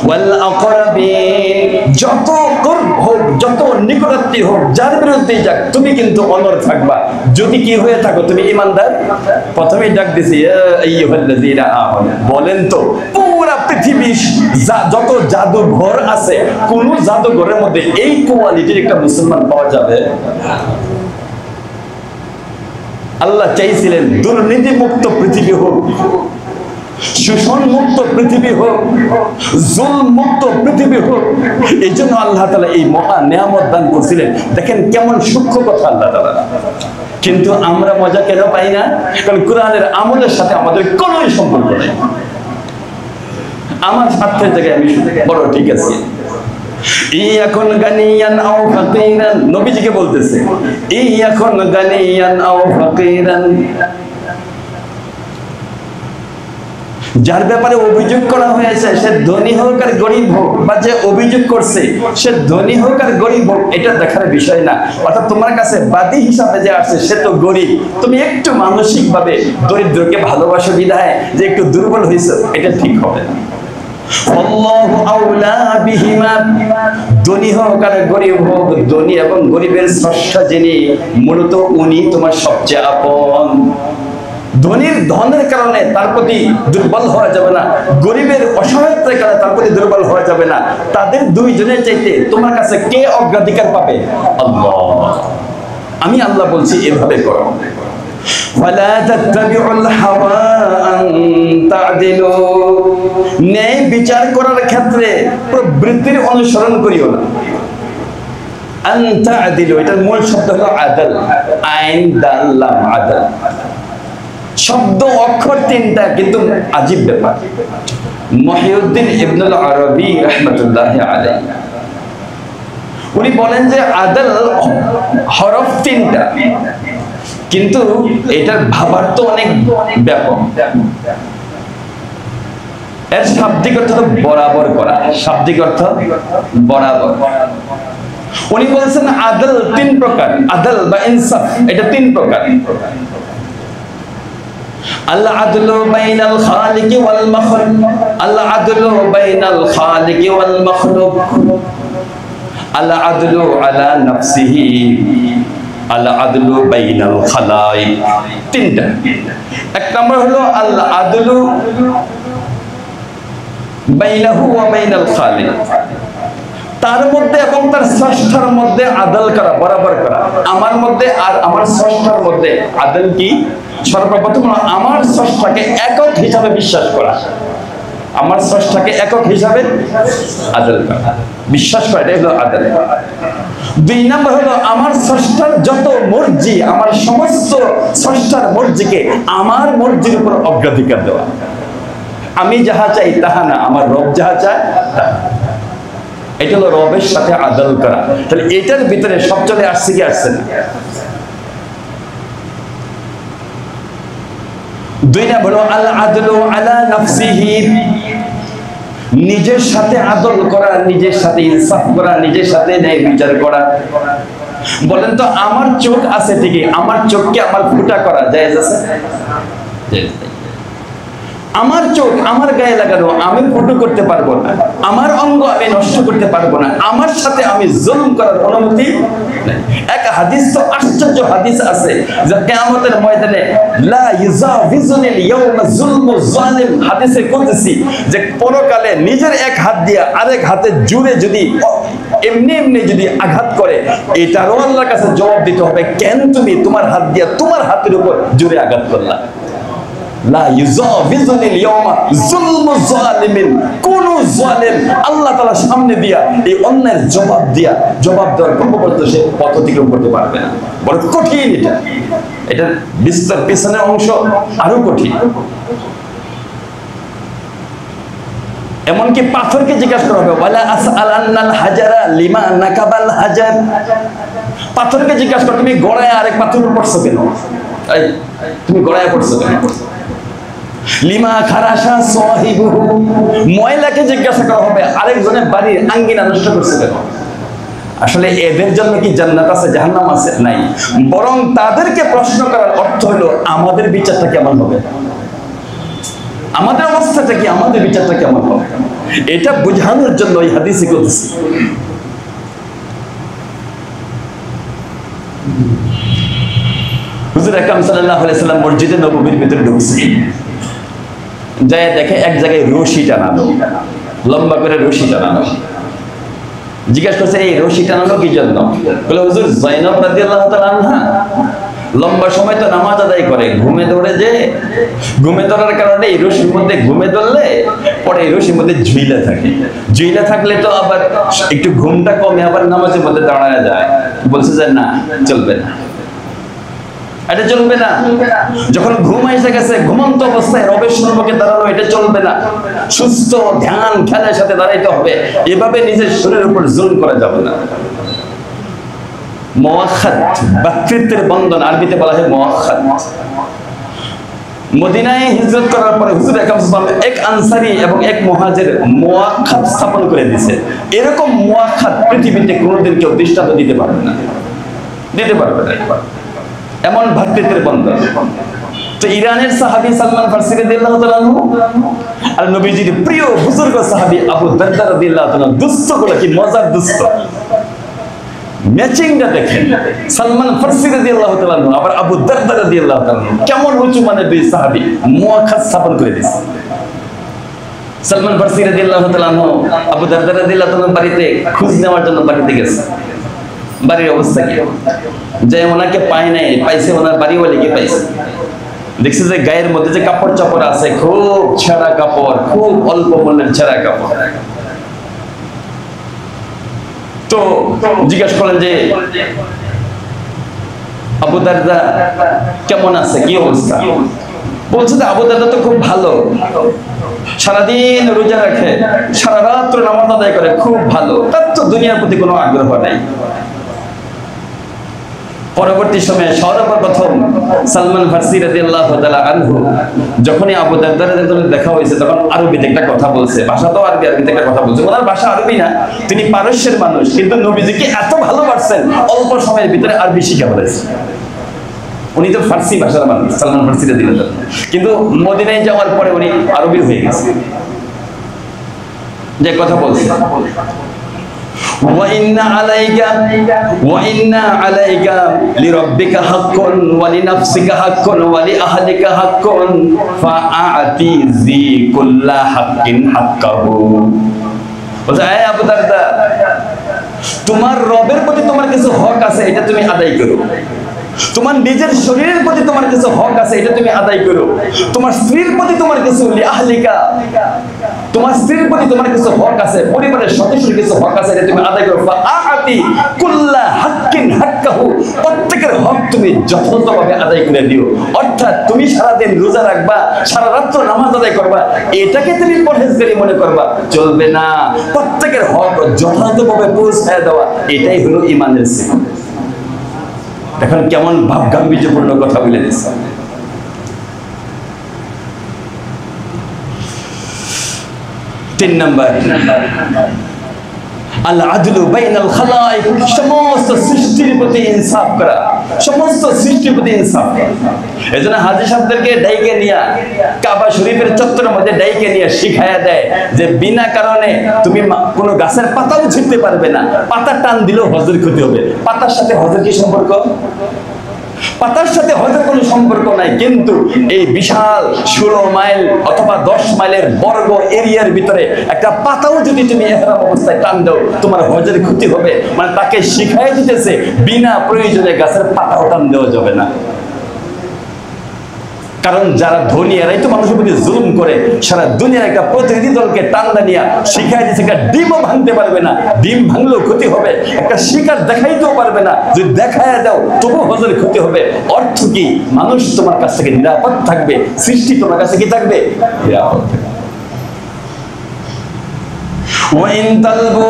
ওয়াল আকরাবিন, যত কুরব হোক যত নিকটাত্মীয় হোক যার বিরুদ্ধেই যাক তুমি কিন্তু অনর থাকবা, যদি কি হয়ে থাকো তুমি ঈমানদার। প্রথমেই ডাক দিছি বলেন তো পুরা পৃথিবী যত জাদুঘর আছে কোন জাদুঘরের মধ্যে এই কোয়ালিটির একটা মুসলমান পাওয়া যাবে? আল্লাহ চাইছিলেন দুর্নীতি মুক্ত পৃথিবী হোক, শোষণ মুক্ত পৃথিবী হোক, জুলম মুক্ত পৃথিবী হোক। এই জন্য আল্লাহ তাআলা এই মহা নিয়ামত দান করছিলেন। দেখেন কেমন সূক্ষ্ম কথা আল্লাহ তাআলা। কিন্তু আমরা মজা কেন পাই না? কারণ কোরআনের আমলের সাথে আমাদের কোনো সম্পর্ক নেই। আমার স্বার্থের জায়গায় আমি বড় ঠিক আছে, ইয়াকুন গানিয়ান আও ফাকিরান, নবীজিকে বলতেছে ইয়াকুন গানিয়ান আও ফাকিরান, যার ব্যাপারে অভিযোগ করা হয়েছে সে ধনী হোক আর গরিব হোক, বা যে অভিযোগ করছে সে ধনী হোক আর গরিব হোক, এটা দেখার বিষয় না। অর্থাৎ তোমার কাছে বাদী হিসাবে যে আসছে সে তো গরিব, তুমি একটু মানসিক ভাবে দরিদ্রকে ভালোবাসো বিধায় যে একটু দুর্বল হয়েছে, এটা ঠিক হবে না। আল্লাহু আউলা বিহিমা, ধনী হোক আর গরিব হোক, ধনী এবং গরিবের স্রষ্টা যিনি মূলত উনি তোমার সবচেয়ে আপন। ধনীর ধনের কারণে তার প্রতি দুর্বল হওয়া যাবে না, গরিবের অসহায়তার কারণে তার প্রতি দুর্বল হওয়া যাবে না। তাদের দুইজনের চাইতে তোমার কাছে কে অগ্রাধিকার পাবে? আল্লাহ। আমি আল্লাহ বলছি এভাবে করো। ওয়ালা তাত্তাবিউল হাওয়া আন তা'দিলু, ন্যায় বিচার করার ক্ষেত্রে প্রবৃত্তির অনুসরণ করিও না। আন তা'দিলু, এটার মূল শব্দ হলো আদল, আইন দাল লাম আদল। শব্দ অক্ষর তিনটা কিন্তু আজীব ব্যাপার। মহিউদ্দিন ইবনুল আরবি রাহমাতুল্লাহি আলাইহি উনি বলেন যে আদল হরফ তিনটা, কিন্তু এটার ভাবার্থ অনেক ব্যাপক। এর শাব্দিক অর্থ বরাবর করা, শাব্দিক অর্থ বরাবর। উনি বলছেন আদল তিন প্রকার, আদল বা ইনসাফ এটা তিন প্রকার। আল আদলু বাইনাল খালিকি ওয়াল মাখলুক, আল আদলু বাইনাল খালিকি ওয়াল মাখলুক, আল আদলু আলা নাফসিহি, আল আদলু বাইনাল খালাইক। তিনটা। এক নম্বর হলো আল আদলু বাইনাহু ওয়া বাইনাল খালিক, তার মধ্যে এবং তার স্রষ্টার মধ্যে আদল করা, বরাবর করা। আমার মধ্যে আর আমার স্রষ্টার মধ্যে আদল কি? সর্বপ্রথম আমার স্রষ্টাকে একক হিসাবে বিশ্বাস করা, আমার স্রষ্টাকে একক হিসাবে আদল করা, বিশ্বাস করা, এটাই হলো আদল। দুই নম্বর হলো আমার স্রষ্টার যত মর্জি, আমার সমস্ত স্রষ্টার মর্জিকে আমার মর্জির উপর অগ্রাধিকার দেওয়া। আমি যাহা চাই তাহা না, আমার রব যাহা চায় তাহা। এটা হলো রবের সাথে আদল করা। তাহলে এটার ভিতরে সব চলে আসছে কি আসছে না? দুই নম্বর হলো আল আদলু আলা নাফসিহি, নিজের সাথে আদল করা, নিজের সাথে ইনসাফ করা, নিজের সাথে ন্যায় বিচার করা। বলেন তো আমার চোখ আছে ঠিকই, আমার চোখকে আমার ফুটা করা জায়েজ আছে? জায়েজ নাই। আমার চোখ আমার গায়ে লাগানো, আমি ফুটো করতে পারবো না। আমার অঙ্গ আমি নষ্ট করতে পারবো না। আমার সাথে আমি জুলুম করার অনুমতি নাই। এক হাদিস তো আশ্চর্য হাদিস আছে যে কিয়ামতের ময়দানে লা ইউজাফিজুনিল ইয়াউমা যুলমু যালিম, হাদিসে কুদসি, যে পরকালে নিজের এক হাত দিয়ে আরেক হাতে জুড়ে যদি এমনি এমনি যদি আঘাত করে, এটারও আল্লাহর কাছে জবাব দিতে হবে, কেন তুমি তোমার হাত দিয়ে তোমার হাতের উপর জুড়ে আঘাত করলা? লা ইউজাফিজুনিল ইয়াউমা যুলমু যালিমিন, কোন জালেম আল্লাহ তাআলা সামনে দিয়া এই অন্যায়ের জবাব দেওয়ার পূর্ববর্তী সে পথ অতিক্রম করতে পারবে না। বড় কঠিন এটা। এটার বিস্তার পেছনের অংশ আরো কঠিন। এমনকি পাথরকে জিজ্ঞাসা করা হবে, ওয়ালা আসআলান্নাল হাজারা লিমা নাকাবাল হাজার। পাথরকে জিজ্ঞাসা করো তুমি গড়ায় আরেক পাথর উপর পড়ছো কেন? এই তুমি গড়ায় পড়ছো কেন? লিমা খারাসা সাহিবুহু, ময়লাকে জিজ্ঞাসা করা হবে আরেকজনের বাড়ির আঙ্গিনা নষ্ট করছে কেন? আসলে এদের জন্য কি জান্নাত আছে জাহান্নাম আছে? নাই। বরং তাদেরকে প্রশ্ন করার অর্থ হলো আমাদের বিচারটা কেমন হবে, আমাদের অবস্থাটা কি, আমাদের বিচারটা কেমন হবে, এটা বোঝানোর জন্য এই হাদিসে কুদসি। হুজুর আকরাম সাল্লাল্লাহু আলাইহি সাল্লাম মসজিদে নববীর ভিতরে ঢুকছে, যায় দেখে এক জায়গায় রশি টানানো, লম্বা করে রশি টানানো। জিজ্ঞাসা করছে এই রশি টানানো কি জন্য? বলে হুজুর যায়েনব রাদিয়াল্লাহু তাআলা আনহা লম্বা সময় তো নামাজ আদায় করে, ঘুমে ধরে, যে ঘুমে ধরার কারণে এই রশির মধ্যে ঘুমে ধরলে পরে এই রশির মধ্যে ঝুইলা থাকে, ঝুইলা থাকলে তো আবার একটু ঘুমটা কমে আবার নামাজের মধ্যে দাঁড়ায় যায়। বলছে যে না, চলবে না, এটা চলবে না। যখন ঘুম এসে গেছে, ঘুমন্ত অবস্থায় রবের সম্মুখে দাঁড়ানো এটা চলবে না। সুস্থ ধ্যান খেলার সাথে দাঁড়াইতে হবে। এভাবে নিজের শরীরের উপর জুলুম করা যাবে না। মুওয়াক্কাত, ব্যক্তিত্বের বন্ধন, আরবিতে বলা হয় মুওয়াক্কাত। মদিনায় হিজরত করার পরে হুজুর আকরাম সাল্লাল্লাহু আলাইহি ওয়াসাল্লাম এক আনসারী এবং এক মুহাজির মুওয়াক্কাত স্থাপন করে দিয়েছে। এরকম মুওয়াক্কাত পৃথিবীতে কোনোদিন কেউ দৃষ্টান্ত দিতে পারবে না, দিতে পারবে না। এমন ভ্রাতৃত্বের বন্ধন। তো ইরানের সাহাবী সালমান ফারসি রাদিয়াল্লাহু তাআলা আনহু আর নবীজির প্রিয় বুজুর্গ সাহাবী আবু দারদা রাদিয়াল্লাহু তাআলা, দুস্থগুলো কি মজার দুস্থ, ম্যাচিংটা দেখেন। সালমান ফারসি রাদিয়াল্লাহু তাআলা আনহু আবার আবু দারদা রাদিয়াল্লাহু তাআলা কেমন উঁচু মানের দুই সাহাবী, মুওয়াক্কাত স্থাপন করে দিয়েছে। সালমান ফারসি রাদিয়াল্লাহু তাআলা আনহু আবু দারদা রাদিয়াল্লাহু তাআলা বাড়িতে খোঁজ নেওয়ার জন্য বাড়িতে গেছে। বাড়ির অবস্থা কি, যে ওনাকে পায় নাই, পাইছে ওনার বাড়িওয়ালিকে পাইছে। দেখছে যে গায়ের মধ্যে যে কাপড় চাপড় আছে, খুব ছেঁড়া কাপড়, খুব অল্প মূল্যের ছেঁড়া কাপড়। তো জিজ্ঞাসা করলেন যে আবু দারদা কেমন আছে, কি অবস্থা? বলছে যে আবু দারদা তো খুব ভালো, সারাদিন রোজা রাখে, সারা রাত্র নামাজ আদায় করে, খুব ভালো, তার তো দুনিয়ার প্রতি কোনো আগ্রহ নাই। পরবর্তী সময়ে সর্বপ্রথম সালমান ফারসি রাদিয়াল্লাহু তাআলা আনহু যখনই আবু দারদার সাথে দেখা হয়েছে, তখন আরবিতে একটা কথা বলছে, ভাষা তো আরবিতে একটা কথা বলছে। ওনার ভাষা আরবি না, তিনি পারস্যের মানুষ, কিন্তু নবীজিকে এত ভালোবাসেন অল্প সময়ের ভিতরে আরবি শিখে ফেলেছে। উনি তো ফার্সি ভাষার মানুষ, সালমান ফারসি রাদিয়াল্লাহু তাআলা, কিন্তু মদিনায় যাওয়ার পরে উনি আরবি হয়ে গেছে। যে কথা বলছে وَإِنَّ عَلَيْكَ لِرَبِّكَ حَقٌّ وَلِنَفْسِكَ حَقٌّ وَلِأَهْلِكَ حَقٌّ فَأَعْطِ ذِي كُلِّ حَقٍّ حَقَّهُ। বলছে এই আবু দারদা, তোমার রবের প্রতি তোমার কিছু হক আছে, এটা তুমি আদায় করো। তোমার নিজের শরীরের প্রতি তোমার কিছু হক আছে, এটা তুমি আদায় করো। তোমার স্ত্রীর প্রতি তোমার কিছু লিআহলিকা, তোমার স্ত্রীর প্রতি তোমার কিছু হক আছে, পরিবারের সদস্যের কিছু হক আছে, এটা তুমি আদায় করো। ফাআতি কুল্লা হাক্কিন হাক্কাহু, প্রত্যেকের হক তুমি যথাযথভাবে আদায় করে দিও। অর্থাৎ তুমি সারাদিন রোজা রাখবা, সারা রাত্র নামাজ আদায় করবা, এটাকে তুমি পরহেজগারি মনে করবা, চলবে না। প্রত্যেকের হক যথাযথভাবে পৌঁছায় দেওয়া, এটাই হলো ঈমানের সিফাত। এখন কেমন ভাব গাম্ভীর্যপূর্ণ কথা বলে দিচ্ছে। 3 নাম্বার, আল আদলু বাইনাল খালাইক, সমস্ত সৃষ্টির প্রতি ইনসাফ করা, সমস্ত সৃষ্টির প্রতি ইনসাফ। এজন্য হাজী সাহেবদেরকে ডাইকে নিয়ে কাবা শরীফের চত্বরের মধ্যে ডাইকে নিয়ে শিখায়া দেয় যে বিনা কারণে তুমি কোনো গাছের পাতাও ছিঁড়তে পারবে না, পাতা টান দিলেও হজের ক্ষতি হবে। পাতার সাথে হজের কি সম্পর্ক? পাতার সাথে হজের কোনো সম্পর্ক নাই, কিন্তু এই বিশাল 16 মাইল অথবা 10 মাইলের বর্গ এরিয়ার ভিতরে একটা পাতাও যদি তুমি ইহরাম অবস্থায় টান দাও তোমার হজের ক্ষতি হবে। মানে তাকে শিখাই দিতেছে বিনা প্রয়োজনে গাছের পাতাও টান দেওয়া যাবে না। কারণ যারা ধনী এরাই তো মানুষের প্রতি জুলুম করে, সারা দুনিয়ার একটা প্রতিনিধি দলকে টান্দা নিয়ে শিখাই দিচ্ছে একটা ডিমও ভাঙতে পারবে না, ডিম ভাঙলেও ক্ষতি হবে, একটা শিকার দেখাইতেও পারবে না, যদি দেখায় দাও তবু হজের ক্ষতি হবে। অর্থ কি? মানুষ তোমার কাছ থেকে নিরাপদ থাকবে, সৃষ্টি তোমার কাছে কি থাকবে? নিরাপদ থাকবে। ওয়াইন তালবু,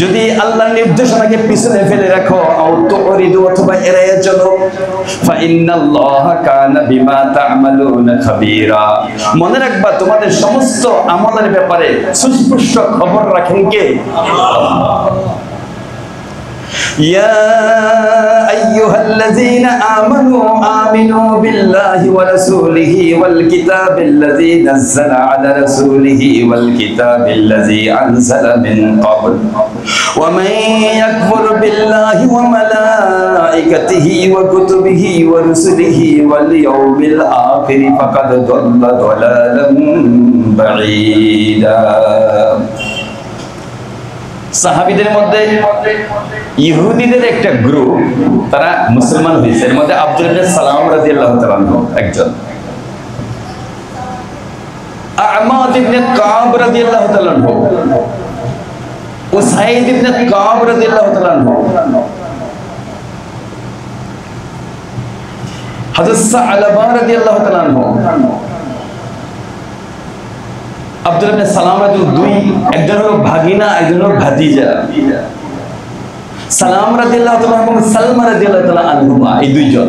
যদি আল্লাহর নির্দেশনাকে পিছনে ফেলে রাখো, অথবা এড়িয়ে চলো, ফাইন্নাল্লাহা কানা বিমা তা'মালুনা খাবীরা, মনে রাখবা তোমাদের সমস্ত আমলের ব্যাপারে সুস্পষ্ট খবর রাখেন কে? يا أيها الذين آمنوا آمنوا بالله ورسوله والكتاب الذي نزل على رسوله والكتاب الذي أنزل من قبل ومن يكفر بالله وملائكته وكتبه ورسله واليوم الآخر فقد ضل ضلالا بعيدا। সাহাবীদের মধ্যে ইহুদিদের একটা গ্রুপ, তারা মুসলমান হয়েছে। এর মধ্যে আব্দুল ইবনে সালাম রাদিয়াল্লাহু তাআলা একজন, আমাদ ইবনে কাব রাদিয়াল্লাহু তাআলা, উসাইদ ইবনে কাব রাদিয়াল্লাহু তাআলা, হযরত সালাবা রাদিয়াল্লাহু তাআলা, আব্দুল ইবনে সালাম দুই, একজন হলো ভাগিনা, একজন হলো ভাতিজা। সালাম রাদিয়াল্লাহু তাআলা এবং সালমা রাদিয়াল্লাহু তাআলা আনহুমা, এই দুইজন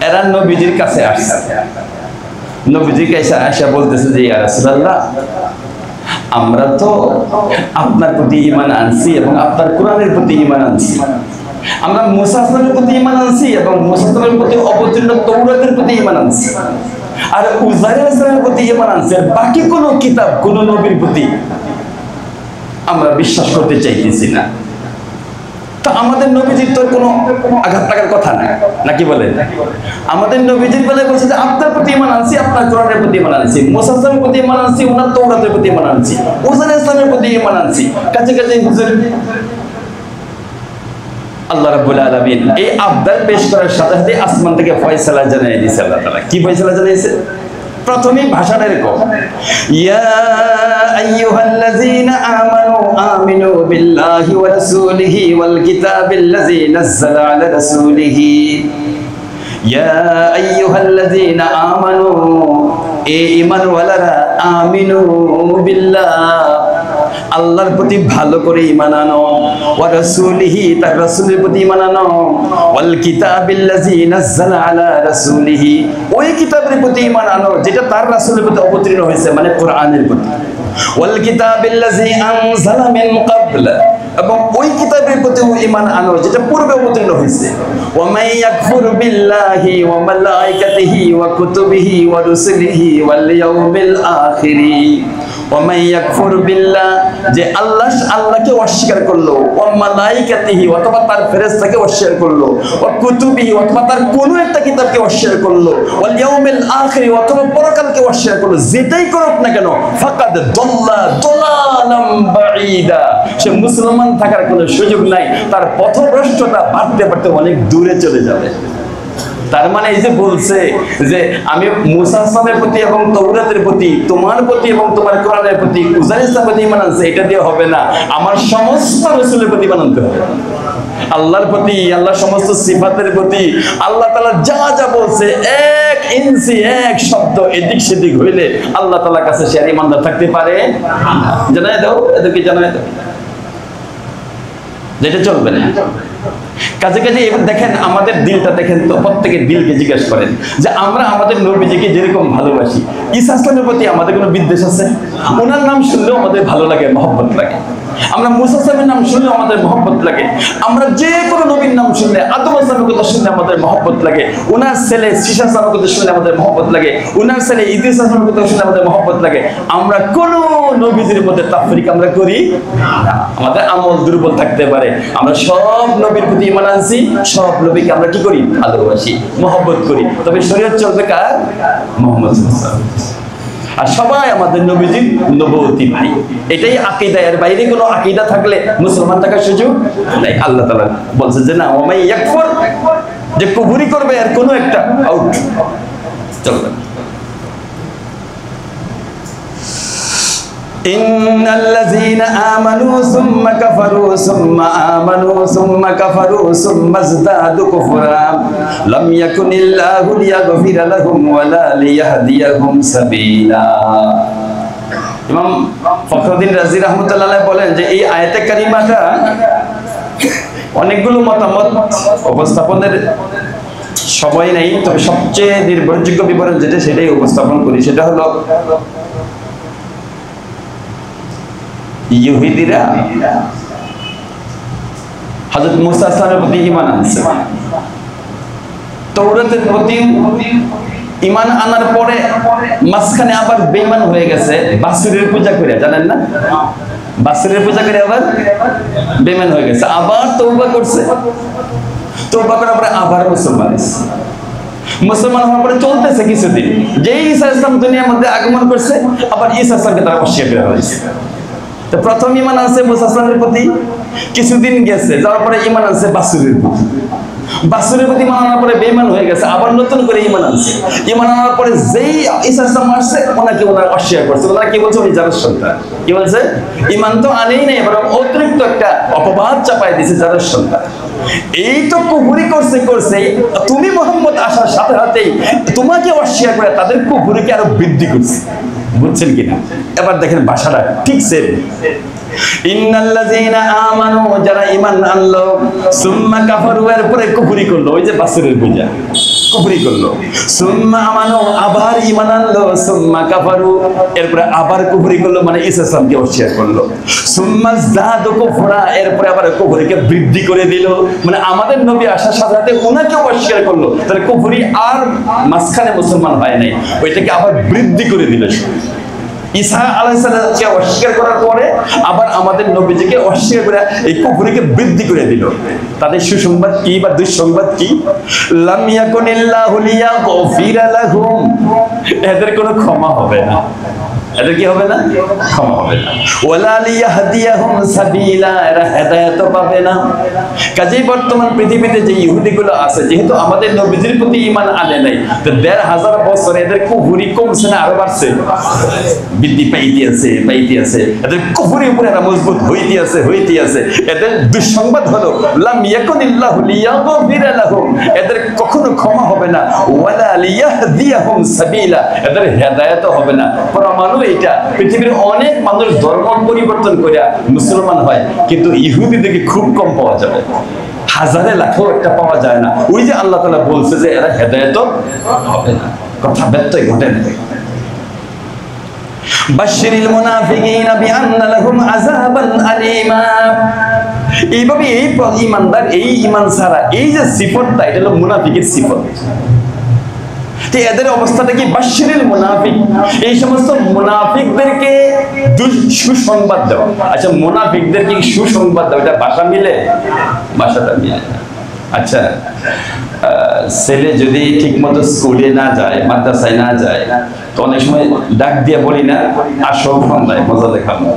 এরা নবীজির কাছে আসছে। নবীজির কাছে আসা বলতেছে যে ইয়া রাসূলুল্লাহ, আমরা তো আপনার প্রতি ঈমান আনছি এবং আপনার কোরআনের প্রতি ঈমান আনছি। আমরা মুসা আলাইহিসসালামের প্রতি ঈমান আনছি এবং মুসা আলাইহিসসালামের প্রতি অবতীর্ণ তাওরাতের প্রতি ঈমান আনছি। আর উযাইর আলাইহিসসালামের প্রতি ঈমান আনছি। বাকি কোন কিতাব, কোন নবীর প্রতি আমরা বিশ্বাস করতে চাইতেছি না। তো আমাদের নবীজির তো কোনো আঘাত লাগার কথা না, নাকি বলেন? আমাদের নবীজির বেলায় বলছে যে আপনার প্রতি ঈমান আনছি, আপনার কোরআনের প্রতি ঈমান আনছি, মুসা আলাইহিসসালামের প্রতি ঈমান আনছি, ওনার তাওরাতের প্রতি ঈমান আনছি, উযাইর আলাইহিসসালামের প্রতি ঈমান আনছি। কাছে কাছে হুজুর আল্লাহ রাব্বুল আলামিন এই আবদার পেশ করার সাথে সাথে আসমান থেকে ফয়সালা জানিয়ে দিয়েছে। আল্লাহ তাআলা কি ফয়সালা জানিয়েছে? প্রথমেই ভাষাটা এরকম, ইয়া আইয়ুহাল্লাযীনা আমানু আমিনু বিল্লাহি ওয়া রাসূলিহি ওয়াল কিতাবিল্লাযী নাযালা আলা রাসূলিহি, ইয়া আইয়ুহাল্লাযীনা আমানু, এ ঈমানওয়ালারা, আমিনু বিল্লাহ, আল্লাহর প্রতি ভালো করে ঈমান আনো, ওয়া রাসূলিহি, তার রাসূলের প্রতি ঈমান আনো, ওয়াল কিতাবিল্লাযী নাযালা আলা রাসূলিহি, ওই কিতাবের প্রতি ঈমান আনো যেটা তার রাসূলের প্রতি অবতীর্ণ হয়েছে, মানে কোরআনের প্রতি, ওয়াল কিতাবিল্লাযী আনজালা মিন ক্বাবল, এবং ওই কিতাবের প্রতি ঈমান আনো যেটা পূর্বে অবতীর্ণ হয়েছে। ওয়া মান ইয়াকফুর বিল্লাহি ওয়া মালাইকাতিহি ওয়া কুতুবিহি ওয়া রুসুলিহি ওয়াল ইয়াউমিল আখির, ওয়া মান ইয়াকফুর বিল্লাহ, যে আল্লাহকে অস্বীকার করলো, ওয়া মালাইকাতিহি অথবা তার ফেরেশতাকে অস্বীকার করলো, ওয়া কুতুবিহি অথবা তার কোন একটা কিতাবকে অস্বীকার করলো, ওয়াল ইয়াউমিল আখির অথবা পরকালকে অস্বীকার করলো, যেটাই করুক না কেন, ফাকাদ দাল্লা দালালাম বাঈদা, সে মুসলমান থাকার কোনো সুযোগ নাই, তার পথভ্রষ্টতা বাড়তে বাড়তে অনেক দূরে চলে যাবে। তার মানে এই যে বলছে যে আমি মুসা আলাইহিসসালামের প্রতি এবং তাওরাতের প্রতি, তোমার প্রতি এবং তোমার কোরআনের প্রতি, উযাইর আলাইহিসসালামের প্রতি ঈমান আনছে, এটা দিয়ে হবে না, আমার সমস্ত রাসূলের প্রতি ঈমান আনতে হবে। আল্লাহর প্রতি, আল্লাহর সমস্ত সিফাতের প্রতি, আল্লাহ তাআলা যা যা বলছে, এক ইঞ্চি এক শব্দ এদিক সেদিক হইলে আল্লাহ তাআলার কাছে সে ঈমানদার থাকতে পারে? জানাই দাও, এদেরকে জানাই দাও। যেটা চলবে না। কাজে কাজে এবার দেখেন আমাদের দিলটা দেখেন তো, প্রত্যেকের দিলকে জিজ্ঞেস করেন যে আমরা আমাদের নবীজিকে যেরকম ভালোবাসি, ঈসা আসলামের প্রতি আমাদের কোনো বিদ্বেষ আছে? ওনার নাম শুনলেও আমাদের ভালো লাগে, মহব্বত লাগে। আমরা মুসা সাহেবের নাম শুনলেও আমাদের মহব্বত লাগে। আমরা যে কোনো নবীর নাম শুনলে, আদম আসলামের কথা শুনলে আমাদের মহব্বত লাগে। ওনার ছেলে ঈসা আসলামের কথা শুনলে আমাদের মহব্বত লাগে। ওনার ছেলে ইদ্রিস আসলামের কথা শুনলে আমাদের মহব্বত লাগে। আমরা কোন নবীজির মধ্যে তাফরিক আমরা করি না। আমাদের আমল দুর্বল থাকতে পারে, আমরা সব নবীর প্রতি ঈমান আনছি, সব নবীকে আমরা কি করি? ভালোবাসি, মহব্বত করি। তবে শরীয়ত চলবে কার? মুহাম্মদ সাল্লাল্লাহু আলাইহি ওয়াসাল্লাম। আর সবাই আমাদের নবীজির নবুয়তি ভাই। এটাই আকীদা। এর বাইরে কোনো আকীদা থাকলে মুসলমান থাকার সুযোগ নাই। আল্লাহ তাআলা বলছে যে না, ওমাই ইয়াকফুর, যে কুফরি করবে আর কোনো একটা আউট চলবে। ইন্নাল্লাযীনা আমানু সুম্মা কাফারু সুম্মা আমানু সুম্মা কাফারু সুম্মা ইজদাদু কুফরা লাম ইয়াকুনিল্লাহু লিয়াগফিরা লাহুম ওয়ালা লিয়াহদিয়াহুম সাবিলা। ইমাম ফখরুদ্দিন রাজি রাহমাতুল্লাহ আলাইহি বলেন যে এই আয়াতে কারিমাটা অনেকগুলো মতামত উপস্থাপনের সময় নেই, তবে সবচেয়ে নির্ভরযোগ্য বিবরণ যেটা সেটাই উপস্থাপন করি। সেটা হলো ইহুদিরা হযরত মুসা আলাইহিস প্রতি ঈমান আনছে। তাওরাতের প্রতি ঈমান আনার পরে মাঝখানে আবার বেঈমান হয়ে গেছে বাছুরের পূজা করে, জানেন না? বাছুরের পূজা করে আবার বেঈমান হয়ে গেছে। আবার তওবা করছে, তওবা করার পরে আবার মুসলমান হওয়ার পরে চলতেছে কিছুদিন। যেই ঈসা ইসলাম দুনিয়ার মধ্যে আগমন করছে, আবার ঈসা ইসলামকে তারা অস্বীকার করে ফেলেছে। তো প্রথম ঈমান আনছে মুসা সাল্লাল্লাহু আলাইহি প্রতি, কিছুদিন গেছে, যাওয়ার পরে ঈমান আনছে বাছুরের প্রতি। বাছুরের প্রতি ঈমান আনার পরে বেঈমান হয়ে গেছে, আবার নতুন করে ঈমান আনছে। ঈমান আনার পরে যেই ঈসা ইসলাম আসছে, ওনাকে ওনারা অস্বীকার করছে। ওনারা কি বলছে? উনি জারের সন্তান। কি বলছে? ঈমান তো আনেই নাই, বরং অতিরিক্ত একটা অপবাদ চাপাই দিয়েছে, জারের সন্তান। এই তো কুফরি করছে। তুমি মুহাম্মদ আসার সাথে সাথেই তোমাকে অস্বীকার করে তাদের কুফরিকে আরো বৃদ্ধি করছে। বুঝছেন কিনা? এবার দেখেন ভাষাটা ঠিক সেম। ইন্নাল্লাযীনা আমানু, যারা ঈমান আনলো, সুম্মা কাফারু, এর পরে কুফরি করলো, ওই যে বাছুরের পূজা, কুফরি করলো। সুম্মা আমানু, আবার ঈমান আনলো, সুম্মা কাফারু, এরপরে আবার কুফরি করলো, মানে ঈসা ইসলামকে অস্বীকার করলো। সুম্মা যাদু কুফরা, এরপরে আবার কুফরিকে বৃদ্ধি করে দিল, মানে আমাদের নবী আসার সাথে সাথে ওনাকে অস্বীকার করলো। তাহলে কুফরি আর মাঝখানে মুসলমান হয় নাই, ওইটাকে আবার বৃদ্ধি করে দিল। ঈসা আলাইহিস সালামকে অস্বীকার করার পরে আবার আমাদের নবীজিকে অস্বীকার করে এই কুফরিকে বৃদ্ধি করে দিল। তাদের সুসংবাদ কি বা দুঃসংবাদ কি? লাম ইয়াকুনিল্লাহু লিয়াগফিরা লাহুম, এদের কোনো ক্ষমা হবে না। এদের কি হবে না? ক্ষমা হবে না। ওয়ালা লিয়াহদিয়াহুম সাবিলা, এরা হেদায়েত পাবে না। কাজেই বর্তমান পৃথিবীতে যে ইহুদিগুলো আছে, যেহেতু আমাদের নবীজির প্রতি ঈমান আনে নাই, তো ১৫০০ বছর এদের কুফরি কমছে না আরো বাড়ছে? বৃদ্ধি পাইতে আছে। এদের কুফরির উপরে এরা মজবুত হইতে আছে। এদের দুঃসংবাদ হলো লাম ইয়াকুনিল্লাহু লিয়াগফিরা লাহুম, এদের কখনো ক্ষমা হবে না। ওয়ালা লিয়াহদিয়াহুম সাবিলা, এদের হেদায়েত হবে না। প্রমাণ এটা, পৃথিবীর অনেক মানুষ ধর্ম পরিবর্তন করে মুসলমান হয়, কিন্তু ইহুদিদেরকে খুব কম পাওয়া যাবে, হাজারে লাখেও একটা পাওয়া যায় না। ওই যে আল্লাহ তাআলা বলছে যে এরা হেদায়েত হবে না, কথা ব্যত্যয় ঘটে না। বাশশিরিল মুনাফিকিনা বিআন্না লাহুম আযাবান আলীমা। এইভাবে এই ঈমানদার, এই ঈমান ছাড়া এই যে সিফতটা, এটা হলো মুনাফিকের সিফত। এদের অবস্থাটা কি? বাশশিরিল মুনাফিক, এই সমস্ত মুনাফিকদেরকে সুসংবাদ দাও। আচ্ছা, মুনাফিকদেরকে সুসংবাদ দাও, এটা ভাষা মিলে? ভাষাটা মিলে। আচ্ছা, ছেলে যদি ঠিক মতো স্কুলে না যায়, মাদ্রাসায় না যায়, তো অনেক সময় ডাক দিয়ে বলি না, আসো সন্ধ্যায় মজা দেখাবো,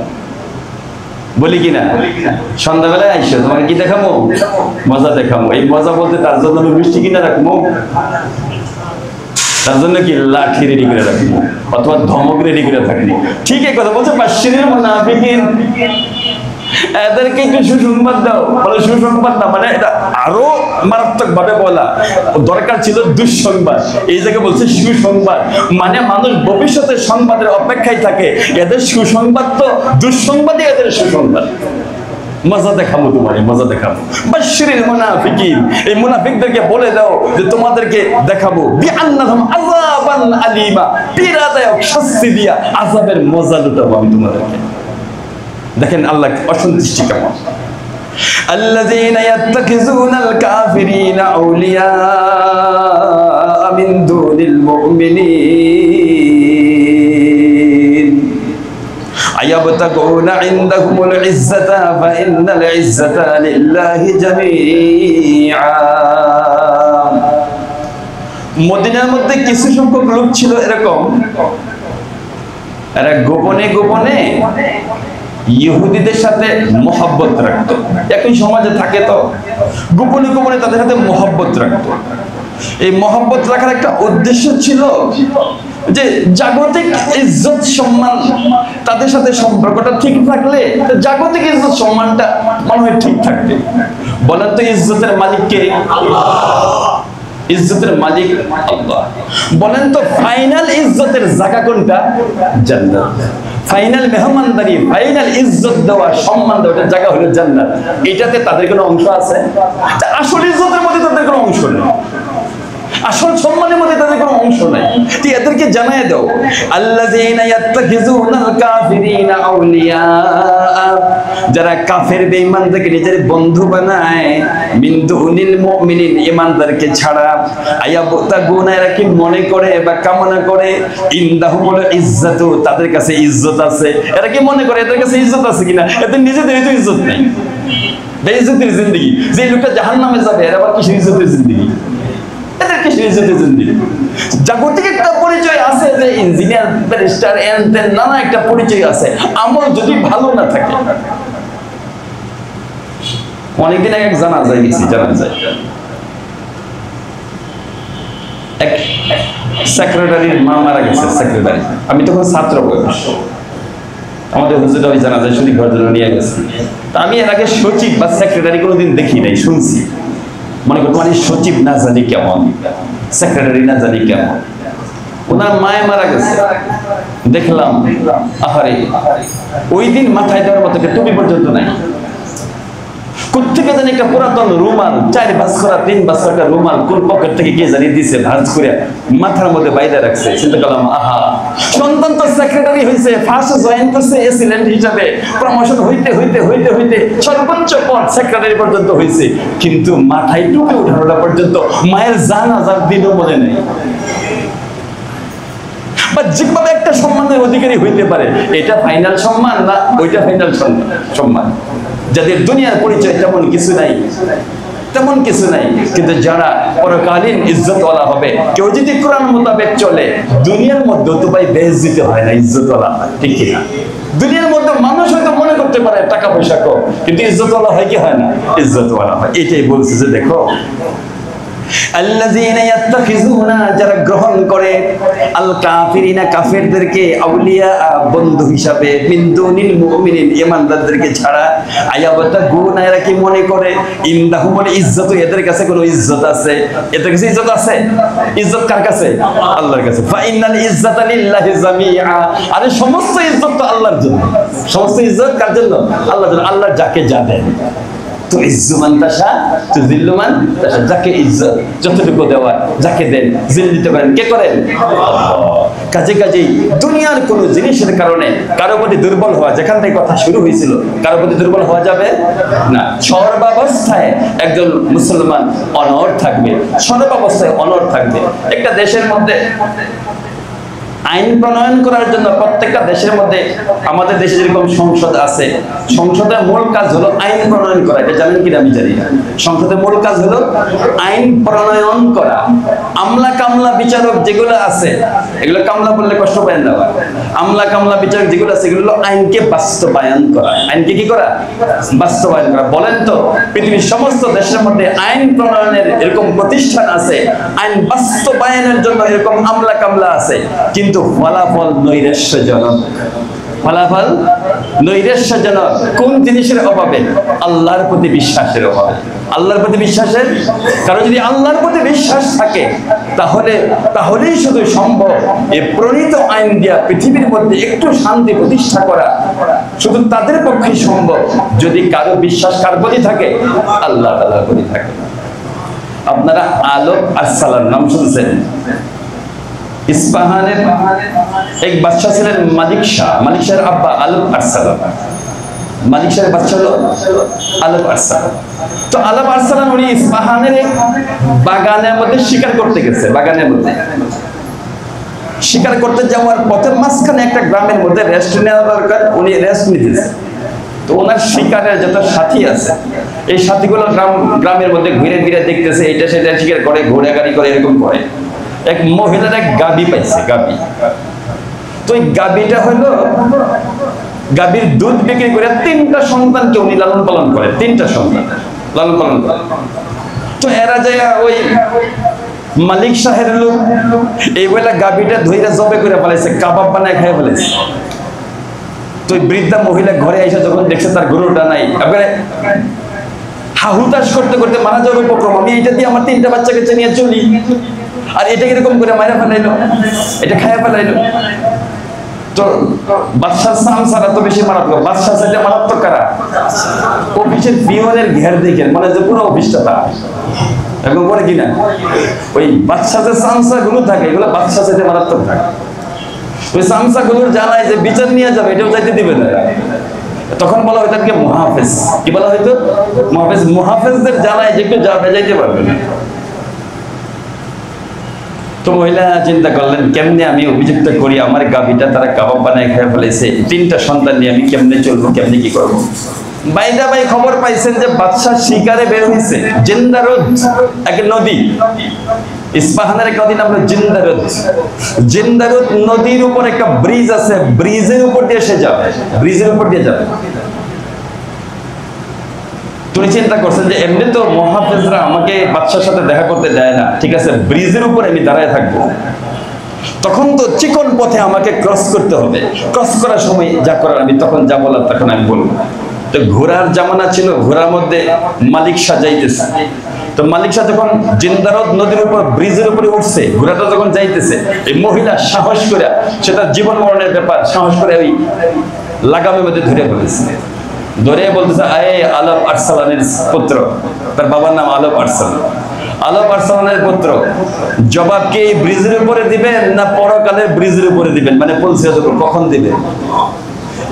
বলি কিনা? সন্ধ্যাবেলায় আইসো, তোমাকে কি দেখাবো? মজা দেখাবো। এই মজা বলতে তার জন্য মিষ্টি কিনা রাখবো, তার জন্য কি লাঠি রেডি করে রাখবো, অথবা ধমক রেডি করে থাকবো। ঠিক এই কথা বলছে বাশশিরিল মুনাফিকিন, এদেরকে একটু সুসংবাদ দাও। বলে সুসংবাদ না, মানে এটা আরো মারাত্মক ভাবে বলা দরকার ছিল দুঃসংবাদ, এই জায়গায় বলছে সুসংবাদ। মানে মানুষ ভবিষ্যতের সংবাদের অপেক্ষায় থাকে, এদের সুসংবাদ তো দুঃসংবাদই এদের সুসংবাদ। মজা দেখাবো, তোমার মজা দেখাবো। বাশশিরিল মুনাফিকিন, এই মুনাফিকদেরকে বলে দাও যে তোমাদেরকে দেখাবো বিআন্নাহুম আযাবান আলীমা, পীড়াদায়ক শাস্তি দিয়া আযাবের মজা লুটাবো আমি তোমাদেরকে। দেখেন আল্লাহ অসন্তুষ্টি কেমন। الذين يتخذون الكافرين أولياء من دون المؤمنين أيبتغون عندهم العزة فإن العزة لله جميعا। মদিনার মধ্যে কিছু সংখ্যক লোক ছিল এরকম, এরা গোপনে গোপনে ইহুদিদের সাথে মহব্বত রাখতো। একই সমাজে থাকে তো গোপনে গোপনে তাদের সাথে মহব্বত রাখতো। এই মহব্বত রাখার একটা উদ্দেশ্য ছিল যে জাগতিক ইজ্জত সম্মান তাদের সাথে সম্পর্কটা ঠিক থাকলে জাগতিক ইজ্জত সম্মানটা মনে হয় ঠিক থাকবে। বলেন তো ইজ্জতের মালিক কে? আল্লাহ। ইজ্জতের মালিক আল্লাহ। বলেন তো ফাইনাল ইজ্জতের জায়গা কোনটা? জান্নাত। ফাইনাল মেহমানদারি, ফাইনাল ইজ্জত দেওয়া, সম্মান দেওয়ার জায়গা হলো জান্নাত। এটাতে তাদের কোনো অংশ আছে? আসল ইজ্জতের মধ্যে তাদের কোনো অংশ নেই, আসল সম্মানের মধ্যে তাদের কোনো অংশ নাই। তুই এদেরকে জানায় দাও, আল্লাযীনা ইয়াত্তাখিযুনাল কাফিরিনা আউলিয়া, যারা কাফের বেঈমানদেরকে নিজের বন্ধু বানায়, মিন দুনিল মুমিনিন, ঈমানদারকে ছাড়া, আয়াবতাগুনা, এরা কি মনে করে বা কামনা করে, ইনদাহুমুল ইজ্জাতু, তাদের কাছে ইজ্জত আছে। এরা কি মনে করে এদের কাছে ইজ্জত আছে কিনা? এদের নিজেদের তো ইজ্জত নেই, বেইজ্জতের জিন্দেগি। যে লোকটা জাহান্নামে যাবে এর আবার কিসের ইজ্জতের জিন্দেগি? জাগতিক একটা পরিচয় আছে যে ইঞ্জিনিয়ার, ব্যারিস্টার, এনতেন নানা একটা পরিচয় আছে। আমল যদি ভালো না থাকে, অনেকদিন আগে জানা যায় গেছি, জানা যায় এক সেক্রেটারির মা মারা গেছে। সেক্রেটারি, আমি তখন ছাত্র বয়স, আমাদের হুজুর ওই জানা যায় শুধু ঘর জন্য নিয়ে গেছে। আমি এর আগে সচিব বা সেক্রেটারি কোনোদিন দেখি নাই, শুনছি। মনে করতো মানে সচিব না জানি কেমন, সেক্রেটারি না জানি কেমন। ওনার মায়ে মারা গেছে, দেখলাম আহারে ওই দিন মাথায় দেওয়ার মতো টুপি পর্যন্ত নাই। কোথেকে জানি একটা পুরাতন রুমাল, 4 ভাঁজ করা 3 ভাঁজ করা রুমাল কোন পকেট থেকে কে জানি দিছে, ভাঁজ করে মাথার মধ্যে বাইরে রাখছে। চিন্তা করলাম, আহা, সন্তান তো সেক্রেটারি হয়েছে, ফার্স্ট জয়েন করছে এসিলেন্ট হিসাবে, প্রমোশন হইতে হইতে হইতে হইতে সর্বোচ্চ পদ সেক্রেটারি পর্যন্ত হয়েছে, কিন্তু মাথায় টুপি উঠানোটা পর্যন্ত মায়ের জানাজার দিনও মনে নেই। বা যেভাবে একটা সম্মানের অধিকারী হইতে পারে, এটা ফাইনাল সম্মান না ওইটা ফাইনাল সম্মান? যাদের দুনিয়ার পরিচয় তেমন কিছু নাই, তেমন কিছু নাই, কিন্তু যারা পরকালীন ইজ্জতওয়ালা হবে, কেউ যদি কোরআন মোতাবেক চলে, দুনিয়ার মধ্যে তো ভাই বেইজ্জতি হয় না, ইজ্জতওয়ালা, ঠিক কিনা? দুনিয়ার মধ্যে মানুষ হয়তো মনে করতে পারে টাকা পয়সা কম, কিন্তু ইজ্জতওয়ালা হয় কি হয় না? ইজ্জতওয়ালা হয়। এটাই বলছে যে দেখো, আল্লাযীনা ইয়াত্তাখিযুনা, যারা গ্রহণ করে, আল কাফিরিনা, কাফেরদেরকে, আউলিয়া, বন্ধু হিসাবে, মিন দুনিল মুমিনিন, ঈমানদারদেরকে ছাড়া, আয়াবতাগুনা, এরা কি মনে করে, ইনদাহুমুল ইজ্জাতু, এদের কাছে কোনো ইজ্জত আছে? এদের কাছে ইজ্জত আছে? ইজ্জত কার কাছে? আল্লাহর কাছে। ফা ইন্নাল ইজ্জাতা লিল্লাহি জামিআ, আরে সমস্ত ইজ্জত তো আল্লাহর জন্য। সমস্ত ইজ্জত কার জন্য? আল্লাহর জন্য। আল্লাহ যাকে যা দেন, তো ইজ্জুমান তাশা তুযিল্লুমান তাশা, যাকে ইজ্জত যতটুকু দেওয়ার, যাকে দেন জিল দিতে পারেন, কে করেন? কাজেই দুনিয়ার কোন জিনিসের কারণে কারো প্রতি দুর্বল হওয়া, যেখান থেকে কথা শুরু হয়েছিল, কারো প্রতি দুর্বল হওয়া যাবে না। সর্বাবস্থায় একজন মুসলমান অনড় থাকবে, সর্বাবস্থায় অনড় থাকবে। একটা দেশের মধ্যে আইন প্রণয়ন করার জন্য প্রত্যেকটা দেশের মধ্যে, আমাদের দেশে যেরকম সংসদ আছে, সংসদের মূল কাজ হলো আইন প্রণয়ন করা। এটা জানেন কিনা আমি জানি না। সংসদের মূল কাজ হলো আইন প্রণয়ন করা। আমলা কামলা বিচারক যেগুলো আছে, এগুলো কামলা বললে কষ্ট পায় না, আমলা কামলা বিচারক যেগুলো আছে, এগুলো হলো আইনকে বাস্তবায়ন করা। আইনকে কি করা? বাস্তবায়ন করা। বলেন তো পৃথিবীর সমস্ত দেশের মধ্যে আইন প্রণয়নের এরকম প্রতিষ্ঠান আছে, আইন বাস্তবায়নের জন্য এরকম আমলা কামলা আছে, কিন্তু ফলাফল নৈরাশ্যজনক। ফলাফল নৈরাশ্যজনক। কোন জিনিসের অভাবে? আল্লাহর প্রতি বিশ্বাসের অভাবে। আল্লাহর প্রতি বিশ্বাসের কারণ যদি আল্লাহর প্রতি বিশ্বাস থাকে তাহলেই শুধু সম্ভব এই প্রণীত আইন দিয়া পৃথিবীর মধ্যে একটু শান্তি প্রতিষ্ঠা করা। শুধু তাদের পক্ষেই সম্ভব যদি কারো বিশ্বাস কার প্রতি থাকে? আল্লাহ তাআলার প্রতি থাকে। আপনারা আলব আরসালান নাম শুনছেন? ইস্পাহানের এক বাদশা ছিলেন মালিক শাহ। মালিক শাহের আব্বা আলব আরসালান। মালিক শাহের বাদশা হলো আলব আরসালান। তো আলব আরসালান উনি ইস্পাহানের বাগানের মধ্যে শিকার করতে গেছে। বাগানের মধ্যে শিকার করতে যাওয়ার পথের মাঝখানে একটা গ্রামের মধ্যে রেস্ট নেওয়া দরকার, উনি রেস্ট নিতেছে। তো ওনার শিকারের যত সাথী আছে এই সাথীগুলো গ্রামের মধ্যে ঘুরে ঘুরে দেখতেছে, এটা সেটা শিকার করে, ঘোড়াগাড়ি করে, এরকম করে। এক মহিলার এক গাবি পাইছে, গাবি। তো এই গাবিটা হলো গাবির দুধ বিক্রি করে 3টা সন্তানকে উনি লালন পালন করে। 3টা সন্তান লালন পালন করে। তো এরা যায় ওই মালিক শাহের লোক এই বেলা গাবিটা ধইরা জবে করে ফেলাইছে, কাবাব বানায় খেয়ে ফেলাইছে। তো বৃদ্ধা মহিলা ঘরে এসে যখন দেখছে তার গরুটা নাই, এবারে হাহুতাশ করতে করতে মারা যাওয়ার উপক্রম। আমি এটা দিয়ে আমার 3টা বাচ্চাকে নিয়ে চলি, আর এটা কিরকম করে মারা ফেলাইলো, এটা খাইয়া ফেলাইলো। তো বাদশার সামসারা তো বেশি মারাত্মক। বাদশার সাথে মারাত্মক কারা? অফিসের পিয়নের ঘের দেখেন, মানে যে পুরো অফিসটা তার এরকম করে কিনা। ওই বাদশার যে সামসা গুলো থাকে এগুলো বাদশার সাথে মারাত্মক থাকে। ওই সামসা গুলোর জানায় যে বিচার নিয়ে যাবে, এটাও যাইতে দিবে না। তখন বলা হয় তাকে মুহাফেজ। কি বলা হয়তো? মুহাফেজ। মুহাফেজদের জানায় যে একটু যাইতে পারবে না। তো মহিলা চিন্তা করলেন কেমনে আমি অভিযুক্ত করি আমার গাবিটা তারা কাবাব বানায় খেয়ে ফেলেছে, 3টা সন্তান নিয়ে আমি কেমনে চলবো, কেমনে কি করবো। বাইদা ভাই খবর পাইছেন যে বাদশাহ শিকারে বের হয়েছে। জিন্দারুদ এক নদী, ইস্পাহানের এক নদীর নাম হলো জিন্দারুদ। জিন্দারুদ নদীর উপর একটা ব্রিজ আছে, ব্রিজের উপর দিয়ে সে যাবে, ব্রিজের উপর দিয়ে যাবে। তুমি চিন্তা করছেন যে এমনি তো মুহাফেজরা আমাকে বাদশার সাথে দেখা করতে দেয় না, ঠিক আছে ব্রিজের উপরে আমি দাঁড়ায় থাকবো। তখন তো চিকন পথে আমাকে ক্রস করতে হবে। ক্রস করার সময় যা করার আমি তখন যা বলার তখন আমি বলবো। তো ঘোড়ার জামানা ছিল, ঘোড়ার মধ্যে মালিক সাজাইতেছে। তো মালিক শাহ যখন জিন্দারদ নদীর উপর ব্রিজের উপরে উঠছে, ঘোড়াটা যখন যাইতেছে, এই মহিলা সাহস করে, সেটা জীবন মরণের ব্যাপার, সাহস করে ওই লাগামের মধ্যে ধরে ফেলেছে। ধরে বলতেছে আয়ে আলব আরসালানের পুত্র, তার বাবার নাম আলব আরসালান। আলব আরসালানের পুত্র, জবাব কি এই ব্রিজের উপরে দিবেন না পরকালের ব্রিজের উপরে দিবেন, মানে পুলসিরাতের উপর কখন দিবেন?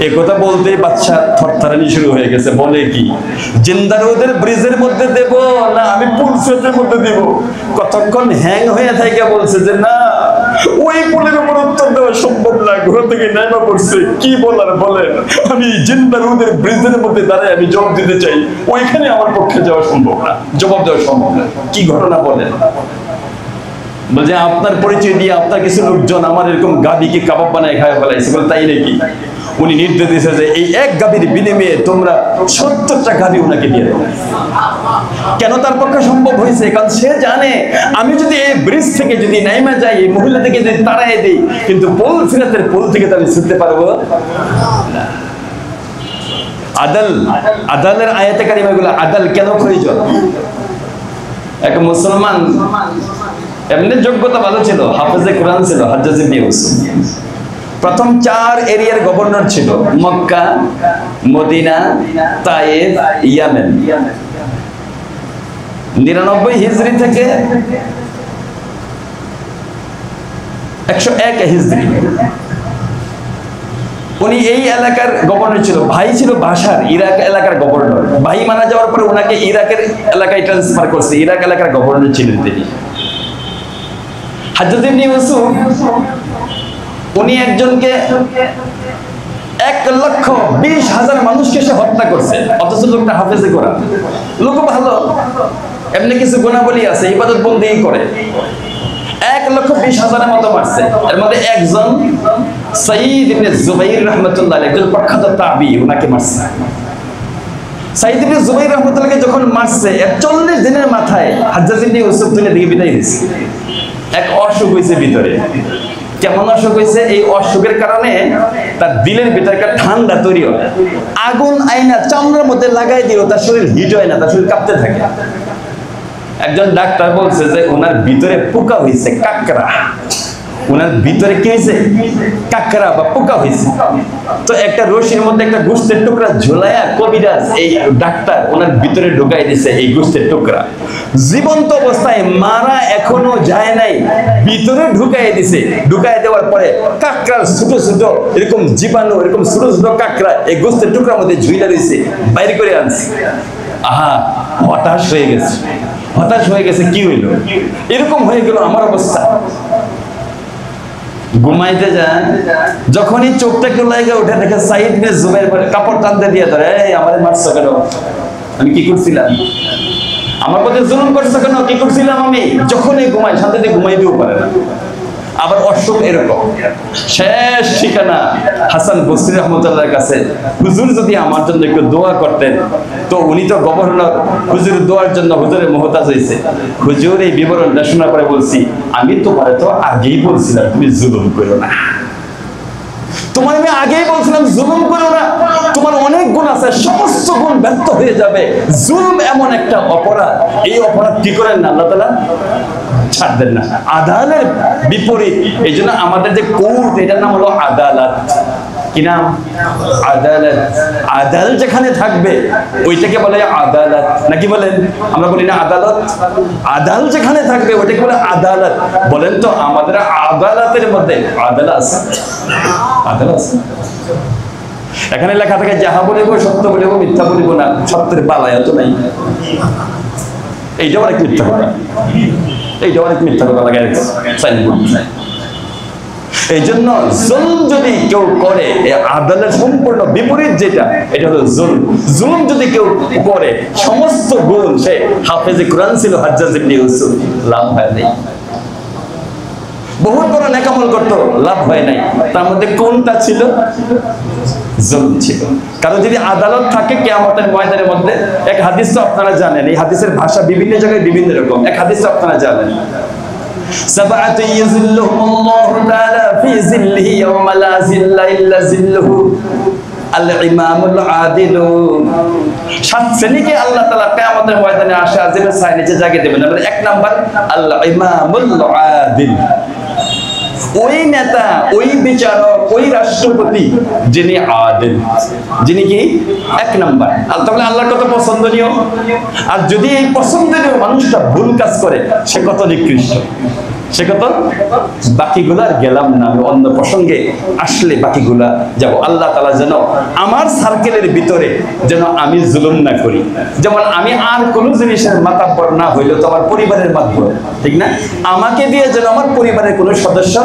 এই কথা বলতেই বাদশা থরথরানি শুরু হয়ে গেছে। বলে কি জিন্দারুদের ব্রিজের মধ্যে দেব না আমি পুলসিরাতের মধ্যে দেব? কতক্ষণ হ্যাং হয়ে থাকে বলছে যে না, ওই পুলের উপর উত্তর দেওয়া সম্ভব না, ঘোড়া থেকে নাইমা পড়ছে, কি বলার বলেন, আমি জিন্দারুদের ব্রিজের মধ্যে দাঁড়ায় আমি জবাব দিতে চাই, ওইখানে আমার পক্ষে যাওয়া সম্ভব না, জবাব দেওয়া সম্ভব না। কি ঘটনা বলেন? বলছে আপনার পরিচয় দিয়ে আপনার কিছু লোকজন আমার এরকম গাবিকে কাবাব বানায় খাওয়া ফেলাইছে। বলে তাই নাকি? উনি নির্দেশ দিয়েছে যে এই এক গাবির বিনিময়ে তোমরা 70টা গাবি ওনাকে দিয়ে দেবো। কেন তার পক্ষে সম্ভব হয়েছে? কারণ সে জানে আমি যদি এই ব্রিজ থেকে যদি নাইমা যাই, এই মহিলা থেকে যদি তাড়াই দিই, কিন্তু পুলসিরাতের পুল থেকে তো আমি ছুটতে পারবো না। আদাল, আদালের আয়াতে কারিমাগুলো আদাল কেন প্রয়োজন? এক মুসলমান এমনি যোগ্যতা ভালো ছিল, হাফেজে কোরআন ছিল, হাজ্জাজ ইবনে ইউসুফ। প্রথম 4 এরিয়ার গভর্নর ছিল, মক্কা, মদিনা, তায়েফ, ইয়ামেন। 99 হিজরি থেকে 101 হিজরি উনি এই এলাকার গভর্নর ছিল। ভাই ছিল বাশার, ইরাক এলাকার গভর্নর। ভাই মারা যাওয়ার পরে ওনাকে ইরাকের এলাকায় ট্রান্সফার করছে, ইরাক এলাকার গভর্নর ছিলেন তিনি। হাজ্জাজ ইবনে ইউসুফ উনি একজনকে 1,20,000 মানুষকে সে হত্যা করছে, অথচ লোকটা হাফেজে কোরআন, লোক ভালো, এমনি কিছু গুণাবলী আছে, ইবাদত বন্দেগী করে। 1,20,000 মতো মারছে। এর মধ্যে একজন সাঈদ ইবনে জুবাইর রাহমাতুল্লাহ আলাইহি, একজন প্রখ্যাত তাবী, উনাকে মারছে। সাঈদ ইবনে জুবাইর রাহমাতুল্লাহকে যখন মারছে, 40 দিনের মাথায় হাজ্জাজ ইবনে ইউসুফ দুনিয়া থেকে বিদায় দিয়েছে। এক অসুখ হয়েছে ভিতরে, কেমন অসুখ হয়েছে? এই অসুখের কারণে তার দিলের ভিতরে একটা ঠান্ডা তৈরি হয়, আগুন আইনা চামড়ার মধ্যে লাগাই দিও, তার শরীর হিট হয় না, তার শরীর কাঁপতে থাকে। একজন ডাক্তার বলছে যে ওনার ভিতরে পোকা হয়েছে, কাকড়া। ওনার ভিতরে কি হয়েছে? কাকড়া বা পোকা হয়েছে। তো একটা রশির মধ্যে একটা গোশতের টুকরা ঝুলাইয়া কবিরাজ এই ডাক্তার ওনার ভিতরে ঢুকাই দিছে এই গোশতের টুকরা। জীবন্ত অবস্থায় মারা এখনো যায় নাই, ভিতরে ঢুকাই দিছে। ঢুকাই দেওয়ার পরে কাকড়ার ছোট ছোট এরকম জীবাণু, এরকম ছোট ছোট কাকড়া এই গোশতের টুকরার মধ্যে ঝুইলা দিছে, বাইরে করে আনছে। আহা, হতাশ হয়ে গেছে, হতাশ হয়ে গেছে। কি হইল? এরকম হয়ে গেল আমার অবস্থা। ঘুমাইতে যায়, যখনই চোখটা কেউ লাগে উঠে দেখে সাইদ বিন জুবাইর কাপড় টানতে দিয়ে ধরে, এই আমারে মারছো কেন? আমি কি করছিলাম? আমার প্রতি জুলুম করছো কেন? কি করছিলাম আমি? যখনই ঘুমাই, শান্তিতে ঘুমাইতেও পারে না। আবার অসুখ এরকম, শেষ ঠিকানা হাসান বসরি রহমতুল্লাহর কাছে। হুজুর যদি আমার জন্য একটু দোয়া করতেন। তো উনি তো গভর্নর, হুজুর দোয়ার জন্য হুজুরের মহতাজ হয়েছে। হুজুর এই বিবরণটা শোনার পরে বলছি, আমি তোমারে তো আগেই বলছিলাম তুমি জুলুম করো না। তোমার আমি আগেই বলছিলাম জুলুম করো না। তোমার অনেক গুণ আছে, সমস্ত গুণ ব্যর্থ হয়ে যাবে। জুলুম এমন একটা অপরাধ, এই অপরাধ কি করেন না আল্লাহ তাআলা? ছাড় দেন না। আদালতের বিপরীত। এই জন্য আমাদের যে কোর্ট, এটার নাম হলো আদালত। কি নাম? আদালত। আদালত যেখানে থাকবে ওইটাকে বলে আদালত, নাকি বলেন? আমরা বলি না আদালত? আদালত যেখানে থাকবে ওইটাকে বলে আদালত। বলেন তো আমাদের আদালতের মধ্যে আদালত আছে? আদালত আছে? এখানে লেখা থাকে যাহা বলিব সত্য বলিব, মিথ্যা বলিব না। সত্যের বালায় তো নাই। এইটাও অনেক মিথ্যা কথা, এইটাও অনেক মিথ্যা কথা লাগাই এই জন্য জুলুম যদি কেউ করে, আদালতের সম্পূর্ণ বিপরীত যেটা, এটা হলো জুলুম। জুলুম যদি কেউ করে, সমস্ত গুণ সে হাফেজে কোরআন ছিল হাজ্জাজ ইবনে ইউসুফ, লাভ হয় নাই। বহুত বড় নেকামল করতো, লাভ হয় নাই। তার মধ্যে কোনটা ছিল? জুলুম ছিল। কারণ যদি আদালত থাকে কিয়ামতের ময়দানের মধ্যে, এক হাদিস তো আপনারা জানেন, এই হাদিসের ভাষা বিভিন্ন জায়গায় বিভিন্ন রকম। এক হাদিস তো আপনারা জানেন, সাবআতু ইয়াযিল্লুহুমুল্লাহু তাআলা ফি যিল্লিহি ইয়াওমা লা যিল্লা ইল্লা যিল্লুহু আল-ইমামুল আদিল। সাত শ্রেণীকে আল্লাহ তাআলা কিয়ামতের ময়দানে আসে আযমের ছায়া নিচে জাগিয়ে দেবেন। এক নাম্বার আল-ইমামুল আদিল, ওই নেতা, ওই বিচারক, ওই রাষ্ট্রপতি যিনি আদিল, যিনি কি এক নাম্বার। তাহলে আল্লাহর কত পছন্দনীয়। আর যদি এই পছন্দনীয় মানুষটা ভুল কাজ করে, সে কত নিকৃষ্ট, সে কত। বাকিগুলা গেলাম না, অন্য প্রসঙ্গে আসলে বাকিগুলা যাব। আল্লাহ তাআলা যেন আমার সার্কেলের ভিতরে যেন আমি জুলুম না করি। যেমন আমি আর কোন জিনিসের মাতাব্বর না হইলেও তো আমার পরিবারের মাধ্যমে, ঠিক না? আমাকে দিয়ে যেন আমার পরিবারের কোনো সদস্য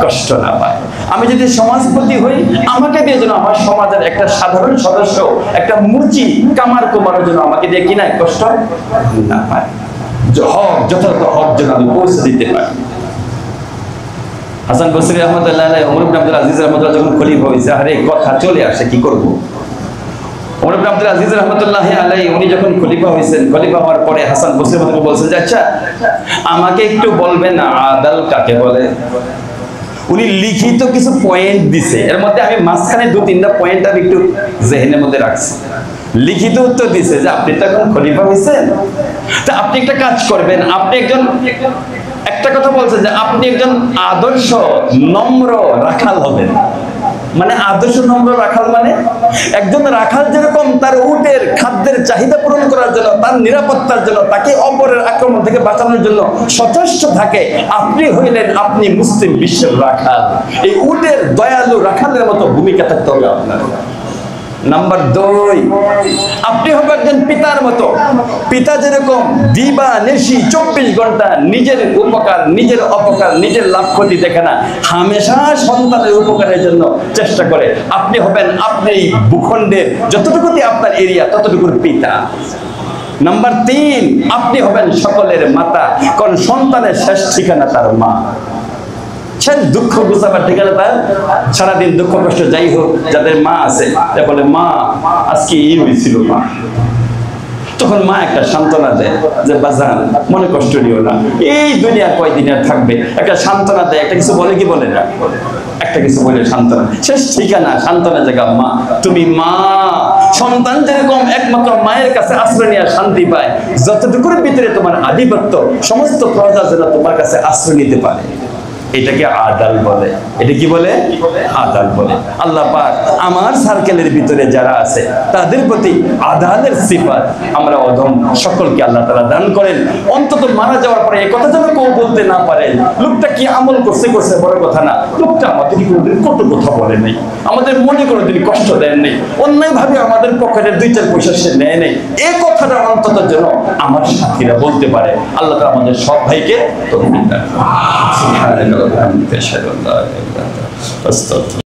কষ্ট না পায়। আমি যদি সমাজপতি হই, আমাকে দিয়ে যেন আমার সমাজের একটা সাধারণ সদস্য, একটা মুচি কামার কুমারের জন্য আমাকে দিয়ে কি না কষ্ট না পায়। হক, যথাযথ হক যেন আমি পৌঁছে দিতে পারি। হাসান বসরি রহমতুল্লাহ আলাইহি ওমর ইবনে আব্দুল আজিজ রহমতুল্লাহ যখন খলিফা হয়েছে, আরে কথা চলে আসে, কি করব? ওমর ইবনে আব্দুল আজিজ রহমতুল্লাহ আলাইহি উনি যখন খলিফা হয়েছেন, খলিফা হওয়ার পরে হাসান বসরি রহমতুল্লাহ বলছেন যে আচ্ছা আমাকে একটু বলবেন না আদাল কাকে বলে? উনি লিখিত কিছু পয়েন্ট দিছে, এর মধ্যে আমি মাঝখানে দু তিনটা পয়েন্ট আমি একটু জেহেনের মধ্যে রাখছি। লিখিত উত্তর দিছে যে আপনি তো এখন খলিফা হয়েছেন, তা আপনি একটা কাজ করবেন, আপনি একজন, একটা কথা বলছে যে আপনি একজন আদর্শ নম্র রাখাল হবেন। মানে আদর্শ নম্র রাখাল মানে একজন রাখাল যেরকম তার উটের খাদ্যের চাহিদা পূরণ করার জন্য, তার নিরাপত্তার জন্য, তাকে অপরের আক্রমণ থেকে বাঁচানোর জন্য সচেষ্ট থাকে, আপনি হইলেন, আপনি মুসলিম বিশ্বের রাখাল। এই উটের দয়ালু রাখালের মতো ভূমিকা থাকতে হবে আপনার। নাম্বার 2, আপনি হবেন একজন পিতার মতো। পিতা যেরকম দিবা নিশি 24 ঘন্টা নিজের উপকার, নিজের অপকার, নিজের লাভ ক্ষতি দেখে না, হামেশা সন্তানের উপকারের জন্য চেষ্টা করে, আপনি হবেন, আপনি ভূখণ্ডের যতটুকুতে আপনার এরিয়া ততটুকুর পিতা। নাম্বার 3, আপনি হবেন সকলের মাতা, কারণ সন্তানের শেষ ঠিকানা তার মা। সে দুঃখ গুছাবার ঠিকানা তার, সারাদিন দুঃখ কষ্ট যাই হোক, যাদের মা আছে বলে মা আজকে এই হয়েছিল মা। তখন মা একটা সান্ত্বনা দেয় যে বাজান মনে কষ্ট নিও না, এই দুনিয়া কয়দিন আর থাকবে, একটা সান্ত্বনা দেয়, একটা কিছু বলে কি বলে না, একটা কিছু বলে সান্ত্বনা, শেষ ঠিকানা সান্ত্বনা জায়গা মা। তুমি মা, সন্তান যেরকম একমাত্র মায়ের কাছে আশ্রয় নিয়ে শান্তি পায়, যতটুকুর ভিতরে তোমার আধিপত্য, সমস্ত প্রজা যেন তোমার কাছে আশ্রয় নিতে পারে, এটাকে আদাল বলে। এটা কি বলে? আদাল বলে। আল্লাহ পাক আমার সার্কেলের ভিতরে যারা আছে তাদের প্রতি আদালের সিফাত আমরা অধম সকলকে আল্লাহ তাআলা দান করেন। অন্তত মারা যাওয়ার পরে এই কথা যেন কেউ বলতে না পারে লোকটা কি আমল করছে বড় কথা না, লোকটা আমাদের কোনোদিন কটু কথা বলে নাই, আমাদের মনে কোনোদিন কষ্ট দেন নেই, অন্যায় ভাবে আমাদের পকেটের 2-4 পয়সা সে নেয় নেই, এই কথাটা অন্তত যেন আমার সাথীরা বলতে পারে। আল্লাহ তাআলা আমাদের সব ভাইকে তৌফিক দান করুন। সুবহানাল্লাহ।